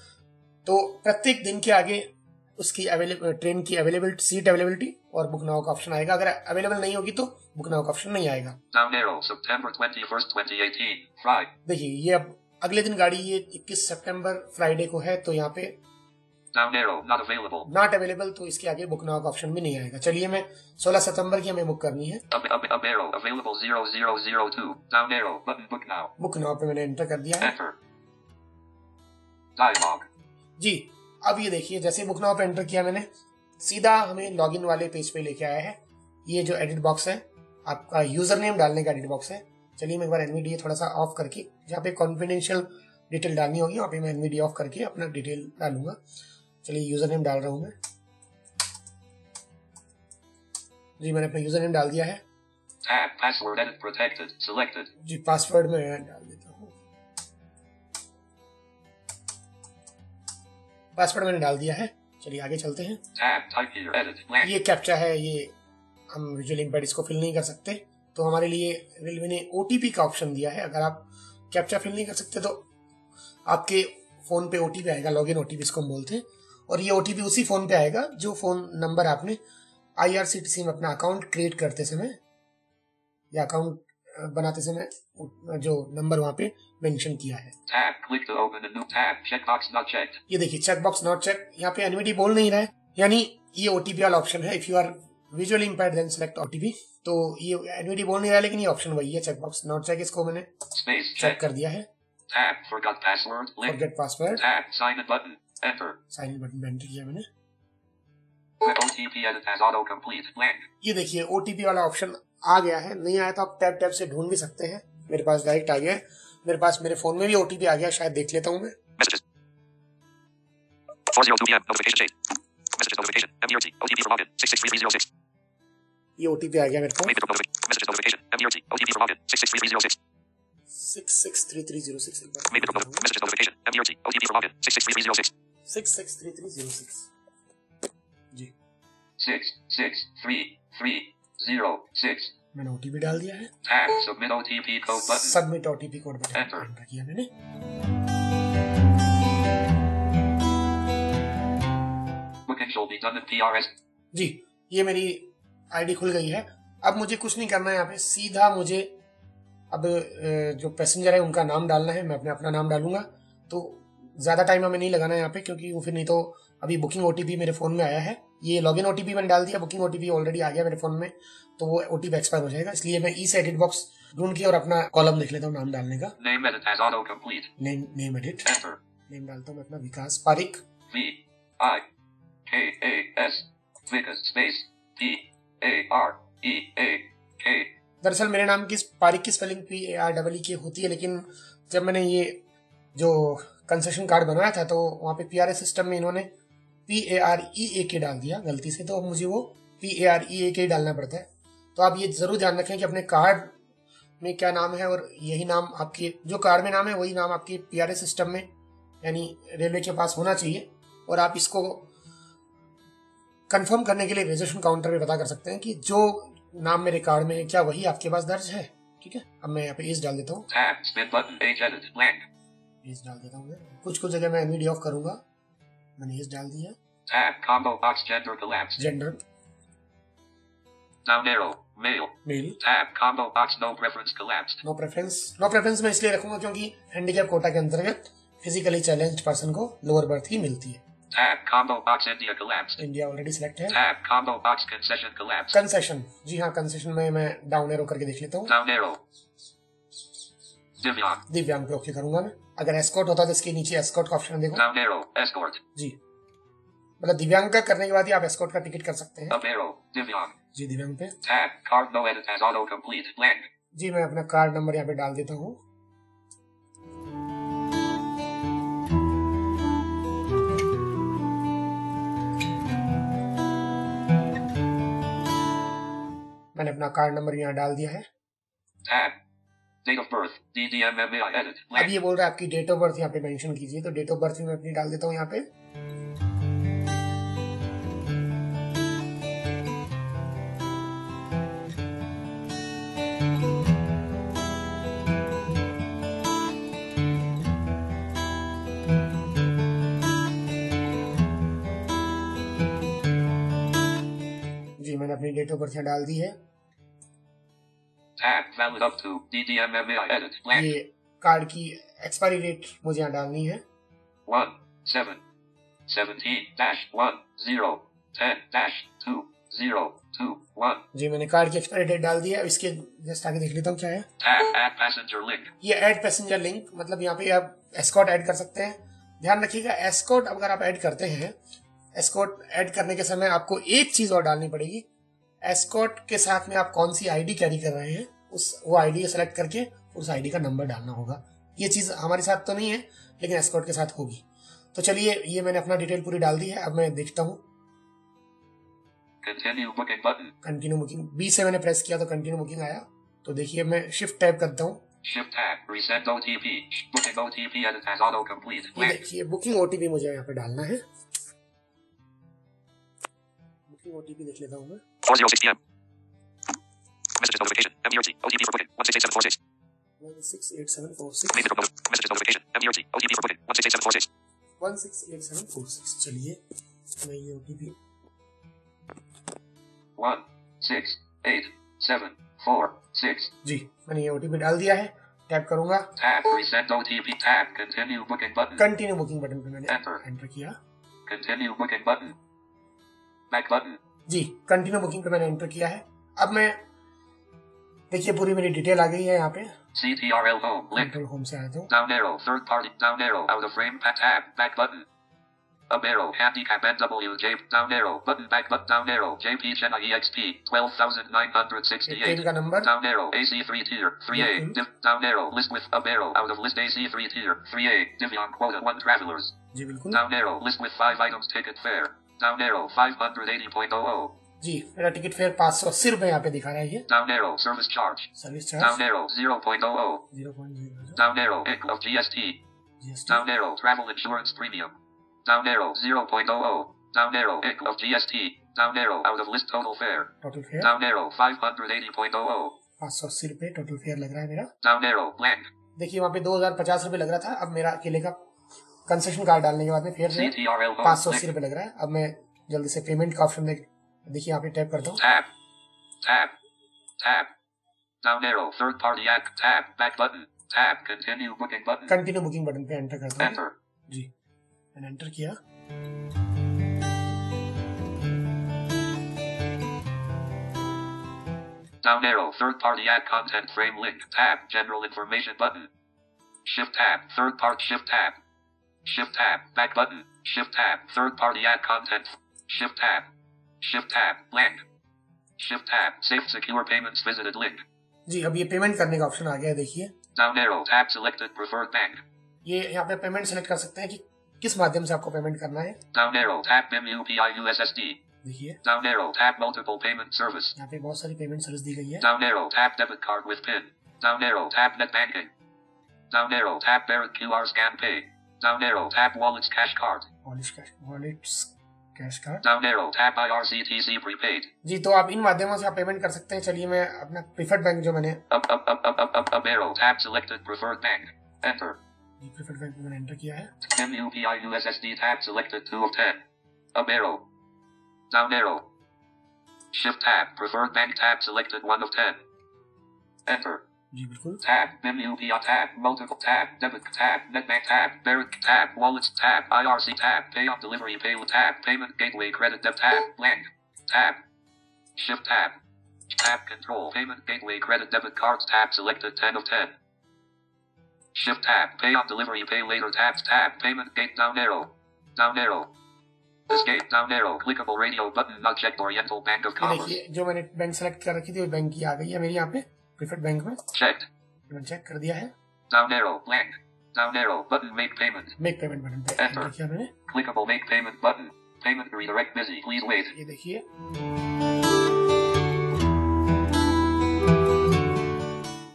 तो प्रत्येक दिन के आगे उसकी ट्रेन की अवेलेबिलिटी, सीट अवेलेबिलिटी और बुक नाउ का ऑप्शन आएगा। अगर अवेलेबल नहीं होगी तो बुक नाउ का ऑप्शन नहीं आएगा। Down arrow September 21st 2018 Friday. देखिए ये अब अगले दिन गाड़ी ये 21 सितंबर फ्राइडे को है तो यहाँ पे Down arrow not available. Not available, तो इसके आगे बुक नाउ का ऑप्शन भी नहीं आएगा। चलिए मैं 16 सितंबर की हमें बुक करनी है। Up arrow available 0002. Down arrow button book now. Book now पे मैंने एंटर कर दिया है। Enter. Dialog. जी अब ये देखिए जैसे बुक नाउ पे एंटर किया मैंने, सीधा हमें लॉगिन वाले पेज पे लेके आया है। ये जो एडिट बॉक्स है आपका यूजर नेम डालने का एडिट बॉक्स है। चलिए मैं एक बार एनवीडिया थोड़ा सा ऑफ करके, जहाँ पे कॉन्फिडेंशियल डिटेल डालनी होगी वहाँ पे मैं एनवीडिया ऑफ करके अपना डिटेल डालूंगा। चलिए यूजर नेम डाल रहा हूँ मैं। जी मैंने अपना यूजर नेम डाल दिया है। Tab password edit protected selected. जी पासवर्ड में डाल देता हूँ। पासवर्ड मैंने डाल दिया है। चलिए आगे चलते हैं। Tab type here edit blank. ये कैप्चा है, ये हम विजुअली इम्पेयर्ड इसको फिल नहीं कर सकते, तो हमारे लिए रेलवे ने OTP का ऑप्शन दिया है। अगर आप कैप्चा फिल नहीं कर सकते तो आपके फोन पे OTP आएगा, लॉगिन OTP इसको हम बोलते हैं, और ये OTP उसी फोन पे आएगा जो फोन नंबर आपने IRCTC में अपना अकाउंट क्रिएट करते समय या अकाउंट बनाते समय जो नंबर वहाँ पे मेंशन किया है। Tab click to open a new tab. Checkbox not checked. ये देखिए चेकबॉक्स नॉट चेक, यहाँ पे एनवीडी बोल नहीं रहा है, यानी ये OTP वाला ऑप्शन है। If you are visually impaired then select OTP, तो ये एनवीडी बोल नहीं रहा है लेकिन ये ऑप्शन वही है, चेकबॉक्स नॉट चेक। इसको मैंने Space चेक check. कर दिया है। Tab forgot password link. Forget password, Tab sign in button. Enter. Sign in button पे एंटर किया मैंने। OTP edit as autocomplete blank. ये देखिए OTP वाला ऑप्शन आ गया है। नहीं आया तो आप टैब टैब से ढूंढ भी सकते हैं। मेरे पास डायरेक्ट आ गया है। मेरे पास मेरे फोन में भी OTP आ गया, शायद देख लेता हूँ मैं। Messages. 4:02 p.m. Notification change. Messages notification. MDRT. OTP for login. 66306. ये OTP आ गया मेरे पास, Messages notification. MDRT. OTP for login. 66306. 663306। Messages notification. MDRT. OTP for login. 66306. 663306। जी 6630306. मैंने OTP डाल दिया है। Tab submit OTP code button. Submit OTP code button Enter. Enter किया मैंने। Booking shall be done in PRS. जी ये मेरी आईडी खुल गई है। अब मुझे कुछ नहीं करना है, यहाँ पे सीधा मुझे अब जो पैसेंजर है उनका नाम डालना है। मैं अपना नाम डालूंगा, तो ज्यादा टाइम हमें नहीं लगाना है यहाँ पे, क्योंकि वो फिर नहीं तो अभी बुकिंग OTP मेरे फोन में आया है। ये लॉगिन OTP मैंने डाल दिया, बुकिंग OTP ऑलरेडी आ गया मेरे फोन में, तो वो OTP एक्सपायर हो जाएगा। इसलिए मैं ई से एडिट बॉक्स ढूंढ के और अपना कॉलम देख लेता हूँ नाम डालने का। Name edit as autocomplete. Name edit, Enter. Name डालता हूँ मैं अपना विकास Pareek. VIKAS. Vikas space PAREAK. दरअसल मेरे नाम की पारिक की स्पेलिंग PAREE होती है, लेकिन जब मैंने ये जो कंसेशन कार्ड बनाया था तो वहाँ पे PRS सिस्टम में इन्होंने PAREAK डाल दिया गलती से, तो मुझे वो PAREAK डालना पड़ता है। तो आप ये जरूर ध्यान रखें कि अपने कार्ड में क्या नाम है और यही नाम आपके जो कार्ड में नाम है वही नाम आपके PRS सिस्टम में यानी रेलवे के पास होना चाहिए। और आप इसको कंफर्म करने के लिए रिजर्वेशन काउंटर पे पता कर सकते हैं कि जो नाम मेरे कार्ड में है क्या वही आपके पास दर्ज है। ठीक है, अब मैं यहाँ पे एज डाल देता हूँ। Tab spin button page edit blank. Age डाल देता हूँ मैं। कुछ जगह मैं एनवीडी ऑफ करूंगा। मैंने एज डाल दिया। Tab. Combo box. Gender collapsed. Gender, Down arrow. Male. Male, Tab. Combo box. No preference collapsed. No preference. No preference मैं इसलिए रखूंगा क्योंकि हैंडीकैप कोटा के अंतर्गत फिजिकली चैलेंज्ड पर्सन को लोअर बर्थ ही मिलती है। Tab. Combo box. India collapsed. India already select है। Tab. Combo box. Concession collapsed. Concession, जी हाँ, कंसेशन में मैं डाउन एरो करके देख लेता हूँ। Down arrow. Divyang. दिव्यांग पे ओके करूंगा मैं। अगर एस्कॉर्ट होता तो इसके नीचे एस्कॉर्ट का ऑप्शन देखो। Down arrow. Escort. जी, मतलब दिव्यांग का करने के बाद ही आप एस्कॉर्ट का टिकट कर सकते हैं। Up arrow. Divyang. जी, दिव्यांग पे। Tab. Card no edit as auto complete. Blank. जी, मैं अपना कार्ड नंबर यहाँ पे डाल देता हूँ। मैंने अपना कार्ड नंबर यहाँ डाल दिया है। Tab. Date of birth. DDMMAI edit. अब Blank. ये बोल रहा है आपकी डेट ऑफ बर्थ यहाँ पे मेंशन कीजिए, तो डेट ऑफ बर्थ भी मैं अपनी डाल देता हूँ यहाँ पे। जी, मैंने अपनी डेट ऑफ बर्थ यहाँ डाल दी है। Tab. Valid up to. DDMMAI edit. Blank. ये कार्ड की एक्सपायरी डेट मुझे यहाँ डालनी है। 1, 7, 17-1, 0, 10-2, 0, 2, 1. जी, मैंने कार्ड की एक्सपायरी डेट डाल दी है। अब इसके जस्ट आगे देख लेता हूँ क्या है। Tab. Add passenger link. ये ऐड पैसेंजर लिंक, मतलब यहाँ पे आप एस्कॉर्ट ऐड कर सकते हैं। ध्यान रखिएगा, एस्कॉर्ट अगर आप ऐड करते हैं, एस्कॉर्ट ऐड करने के समय आपको एक चीज और डालनी पड़ेगी। एस्कॉर्ट के साथ में आप कौन सी आईडी कैरी कर रहे हैं, वो आईडी सेलेक्ट करके उस आईडी का नंबर डालना होगा। ये चीज हमारे साथ तो नहीं है, लेकिन एस्कॉर्ट के साथ होगी। तो चलिए, ये मैंने अपना डिटेल पूरी डाल दी है। अब मैं देखता हूँ। Continue booking button. Continue booking, B से मैंने प्रेस किया तो कंटिन्यू बुकिंग आया। तो देखिए, मैं शिफ्ट टैप करता हूँ। Shift tab. Resend OTP. Booking OTP edit as auto complete. ये Blank. देखिए, बुकिंग ओटीपी मुझे यहाँ पे डालना है। बुकिंग ओटीपी देख लेता हूँ मैं। 406 PM. Messages notification. MDRT. OTP for booking. 168746. 168746 Major note. Messages notification. MDRT. OTP for booking. 168746. 168746। चलिए, मैं ये ओटीपी 1684746. जी, मैंने ये ओटीपी डाल दिया है। टैप करूंगा। Tab. Resend OTP. Tab. Continue booking button. Continue booking button पे मैंने Enter. एंटर किया। Continue booking button. Back button. जी, कंटिन्यू बुकिंग पे मैंने एंटर किया है। अब मैं देखिए, पूरी मेरी डिटेल आ गई है यहाँ पे। CTRL home. Link. Control home से आया था। Down arrow. Third party. Down arrow. Out of frame. Tab. Back button. Up arrow. Handicap NWJ. Down arrow. Button. Back button. Down arrow. JP Jenna EXP. 12,968. Train का number. Down arrow. AC3 tier. 3A. Down arrow. List with up arrow. Out of list AC3 tier. 3A. Divyang quota 1 travelers. जी बिल्कुल। Down arrow. List with 5 items. Ticket fare. Down arrow. 580.00. जी, मेरा ticket fair 580 रुपए यहाँ पे दिखा रहा है ये। Down arrow. Service charge. Service Down charge arrow. 0.00. 0.00। Down arrow. IC of GST. GST Down arrow. Travel insurance premium. Down arrow. 0.00. Down arrow. IC of GST. Down arrow. Out of list total fare. Total fair Down arrow. 580.00. 580 रुपए total fair लग रहा है मेरा। Down arrow. Blank. देखिए, वहाँ पे 2050 रुपए लग रहा था। अब मेरा अकेले का कंसेशन कार्ड डालने के बाद में फेयर जो है CTRL home. 580 रुपए लग रहा है। अब मैं जल्दी से पेमेंट का ऑप्शन देखिए यहाँ पे टैप करता हूँ। Tab. Tab. Tab. Down arrow. Third party act. Tab. Back button. Tab. Continue booking button. Continue booking button पे एंटर करता हूँ। Enter. जी, मैंने एंटर किया। Down arrow. Third party add content frame link. Tab. General information button. Shift tab. Third part. Shift tab. Shift tab. Back button. Shift tab. Third party add content. Shift tab. Shift tab. Blank. Shift tab. Safe secure payments visited link. जी, अब ये payment करने का option आ गया है। देखिए, Down arrow. Tab selected preferred bank. ये यहाँ पे पेमेंट सेलेक्ट कर सकते हैं कि किस माध्यम से आपको पेमेंट करना है। Down arrow. Tab BIM UPI USSD. देखिए, Down arrow. Tab multiple payment service. यहाँ पे बहुत सारी पेमेंट सर्विस दी गई है। Down arrow. Tab debit card with PIN. Down arrow. Tab net banking. Down arrow. Tab Barrett QR scan pay. Down arrow. Tab wallets cash card. Wallets cash card. Down arrow. Tab IRCTC prepaid. जी, तो आप इन माध्यमों से आप payment कर सकते हैं। चलिए, मैं अपना प्रीफर्ड बैंक जो मैंने Up arrow. Tab selected preferred bank. Enter. Preferred bank में मैंने एंटर किया है। PIN UPI USSD tab selected 2 of 10. Up arrow. Down arrow. Shift tab. Preferred bank tab selected 1 of 10. Enter. जी बिल्कुल। Tab. Menu via tab. Multiple tab. Debit tab. NetBank tab. Barrett tab. Wallets tab. IRC tab. Pay on delivery pay tab. Payment gateway credit debit tab. Blank. Tab. Shift tab. Tab control. Payment gateway credit debit cards tab selected 10 of 10. Shift tab. Pay on delivery pay later tabs tab. Payment gate down arrow. Down arrow. Escape down arrow. Clickable radio button not checked. Oriental Bank of Commerce. देखिए जो मैंने bank select कर रखी थी वो bank की आ गई है मेरी यहाँ पे प्रीफर्ड बैंक में। Checked. मैंने चेक कर दिया है। Down arrow. Blank. Down arrow. Button make payment. Make payment button पे Enter. किया मैंने। Clickable make payment button. Payment redirect busy. Please wait. ये देखिए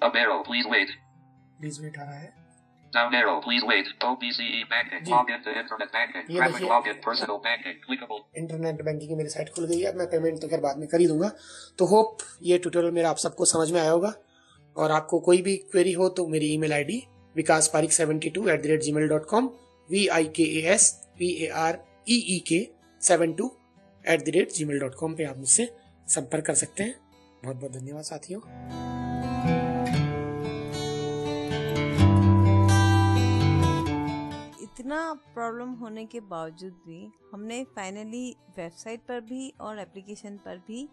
Up arrow. Please wait. Please wait आ रहा है। Down arrow. Please wait. OBCE banking. जी। Log into internet banking. ये Graphic देखिए। login. Personal banking. Clickable. Internet banking की मेरी साइट खुल गई है। अब मैं पेमेंट तो खैर बाद में कर ही दूंगा। तो होप ये ट्यूटोरियल मेरा आप सबको समझ में आया होगा और आपको कोई भी क्वेरी हो तो मेरी ईमेल आईडी vikasparik72@gmail.com vikaspareek72@gmail.com पे आप मुझसे संपर्क कर सकते हैं। बहुत बहुत धन्यवाद साथियों। इतना प्रॉब्लम होने के बावजूद भी हमने फाइनली वेबसाइट पर भी और एप्लीकेशन पर भी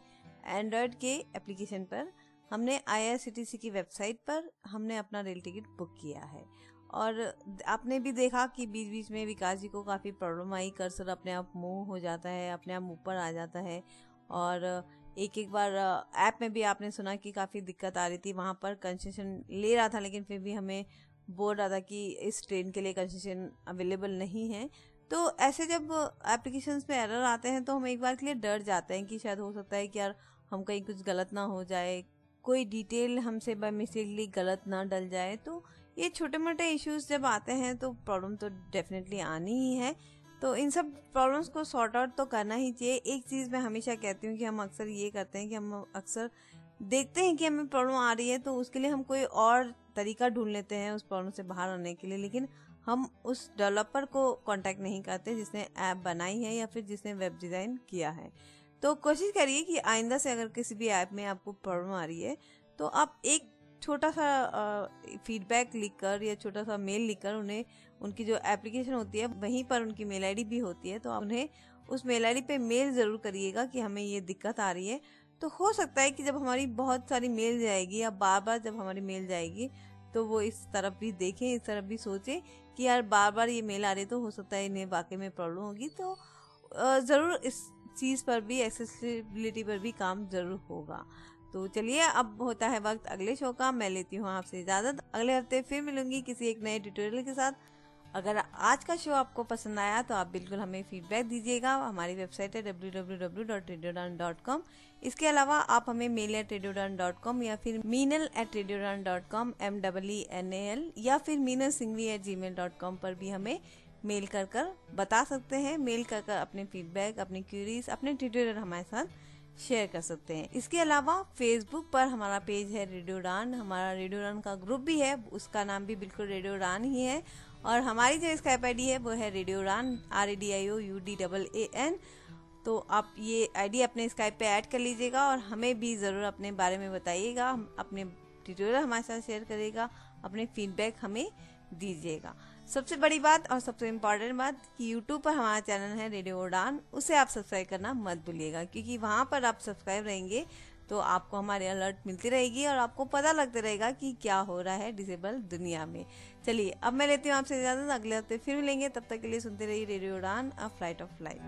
एंड्रॉयड के एप्लीकेशन पर हमने IRCTC की वेबसाइट पर हमने अपना रेल टिकट बुक किया है। और आपने भी देखा कि बीच बीच में विकास जी को काफ़ी प्रॉब्लम आई, कर्सर अपने आप मूव हो जाता है, अपने आप ऊपर आ जाता है। और एक एक बार ऐप में भी आपने सुना कि काफ़ी दिक्कत आ रही थी, वहाँ पर कंसेशन ले रहा था लेकिन फिर भी हमें बोल रहा था कि इस ट्रेन के लिए कंसेशन अवेलेबल नहीं है। तो ऐसे जब एप्लीकेशंस में एरर आते हैं तो हम एक बार के लिए डर जाते हैं कि शायद हो सकता है कि यार हम कहीं कुछ गलत ना हो जाए, कोई डिटेल हमसे बाय मिस्टेकली गलत ना डल जाए। तो ये छोटे मोटे इश्यूज जब आते हैं तो प्रॉब्लम तो डेफिनेटली आनी ही है। तो इन सब प्रॉब्लम्स को सॉर्ट आउट तो करना ही चाहिए। एक चीज़ मैं हमेशा कहती हूँ कि हम अक्सर ये करते हैं कि हम अक्सर देखते हैं कि हमें प्रॉब्लम आ रही है तो उसके लिए हम कोई और तरीका ढूंढ लेते हैं उस प्रॉब्लम से बाहर आने के लिए, लेकिन हम उस डेवलपर को कांटेक्ट नहीं करते जिसने ऐप बनाई है या फिर जिसने वेब डिज़ाइन किया है। तो कोशिश करिए कि आइंदा से अगर किसी भी ऐप में आपको प्रॉब्लम आ रही है तो आप एक छोटा सा फीडबैक लिखकर या छोटा सा मेल लिखकर उन्हें, उनकी जो एप्लीकेशन होती है वहीं पर उनकी मेल आईडी भी होती है, तो आप उन्हें उस मेल आईडी पे मेल ज़रूर करिएगा कि हमें ये दिक्कत आ रही है। तो हो सकता है कि जब हमारी बहुत सारी मेल जाएगी या बार बार जब हमारी मेल जाएगी तो वो इस तरफ भी देखें, इस तरफ भी सोचें कि यार बार बार ये मेल आ रही है तो हो सकता है इन्हें वाकई में प्रॉब्लम होगी। तो ज़रूर इस चीज़ पर भी, एक्सेसिबिलिटी पर भी काम ज़रूर होगा। तो चलिए अब होता है वक्त अगले शो का। मैं लेती हूँ आपसे इजाज़त। अगले हफ्ते फिर मिलूंगी किसी एक नए ट्यूटोरियल के साथ। अगर आज का शो आपको पसंद आया तो आप बिल्कुल हमें फीडबैक दीजिएगा। हमारी वेबसाइट है www.radiodan.com। इसके अलावा आप हमें mail@radiodan.com या फिर meenal@radiodan.com MEENAL या फिर meenalsinghvi@gmail.com पर भी हमें मेल कर बता सकते हैं। मेल कर अपने फीडबैक, अपनी क्यूरीज, अपने ट्यूटोरियल हमारे साथ शेयर कर सकते हैं। इसके अलावा फेसबुक पर हमारा पेज है रेडियो उड़ान, हमारा रेडियो उड़ान का ग्रुप भी है, उसका नाम भी बिल्कुल रेडियो उड़ान ही है। और हमारी जो स्काइप आईडी है वो है रेडियो उड़ान RADIOUDAAN। तो आप ये आईडी अपने स्काइप पे ऐड कर लीजिएगा और हमें भी ज़रूर अपने बारे में बताइएगा, अपने ट्यूटोरियल हमारे साथ शेयर करिएगा, अपने फीडबैक हमें दीजिएगा। सबसे बड़ी बात और सबसे इम्पॉर्टेंट बात कि यूट्यूब पर हमारा चैनल है रेडियो उड़ान, उसे आप सब्सक्राइब करना मत भूलिएगा, क्योंकि वहाँ पर आप सब्सक्राइब रहेंगे तो आपको हमारे अलर्ट मिलती रहेगी और आपको पता लगता रहेगा कि क्या हो रहा है डिसेबल दुनिया में। चलिए अब मैं लेती हूँ आपसे इजाज़त, अगले हफ्ते फिर मिलेंगे। तब तक के लिए सुनते रहिए रेडियो उड़ान, अ फ्लाइट ऑफ लाइफ।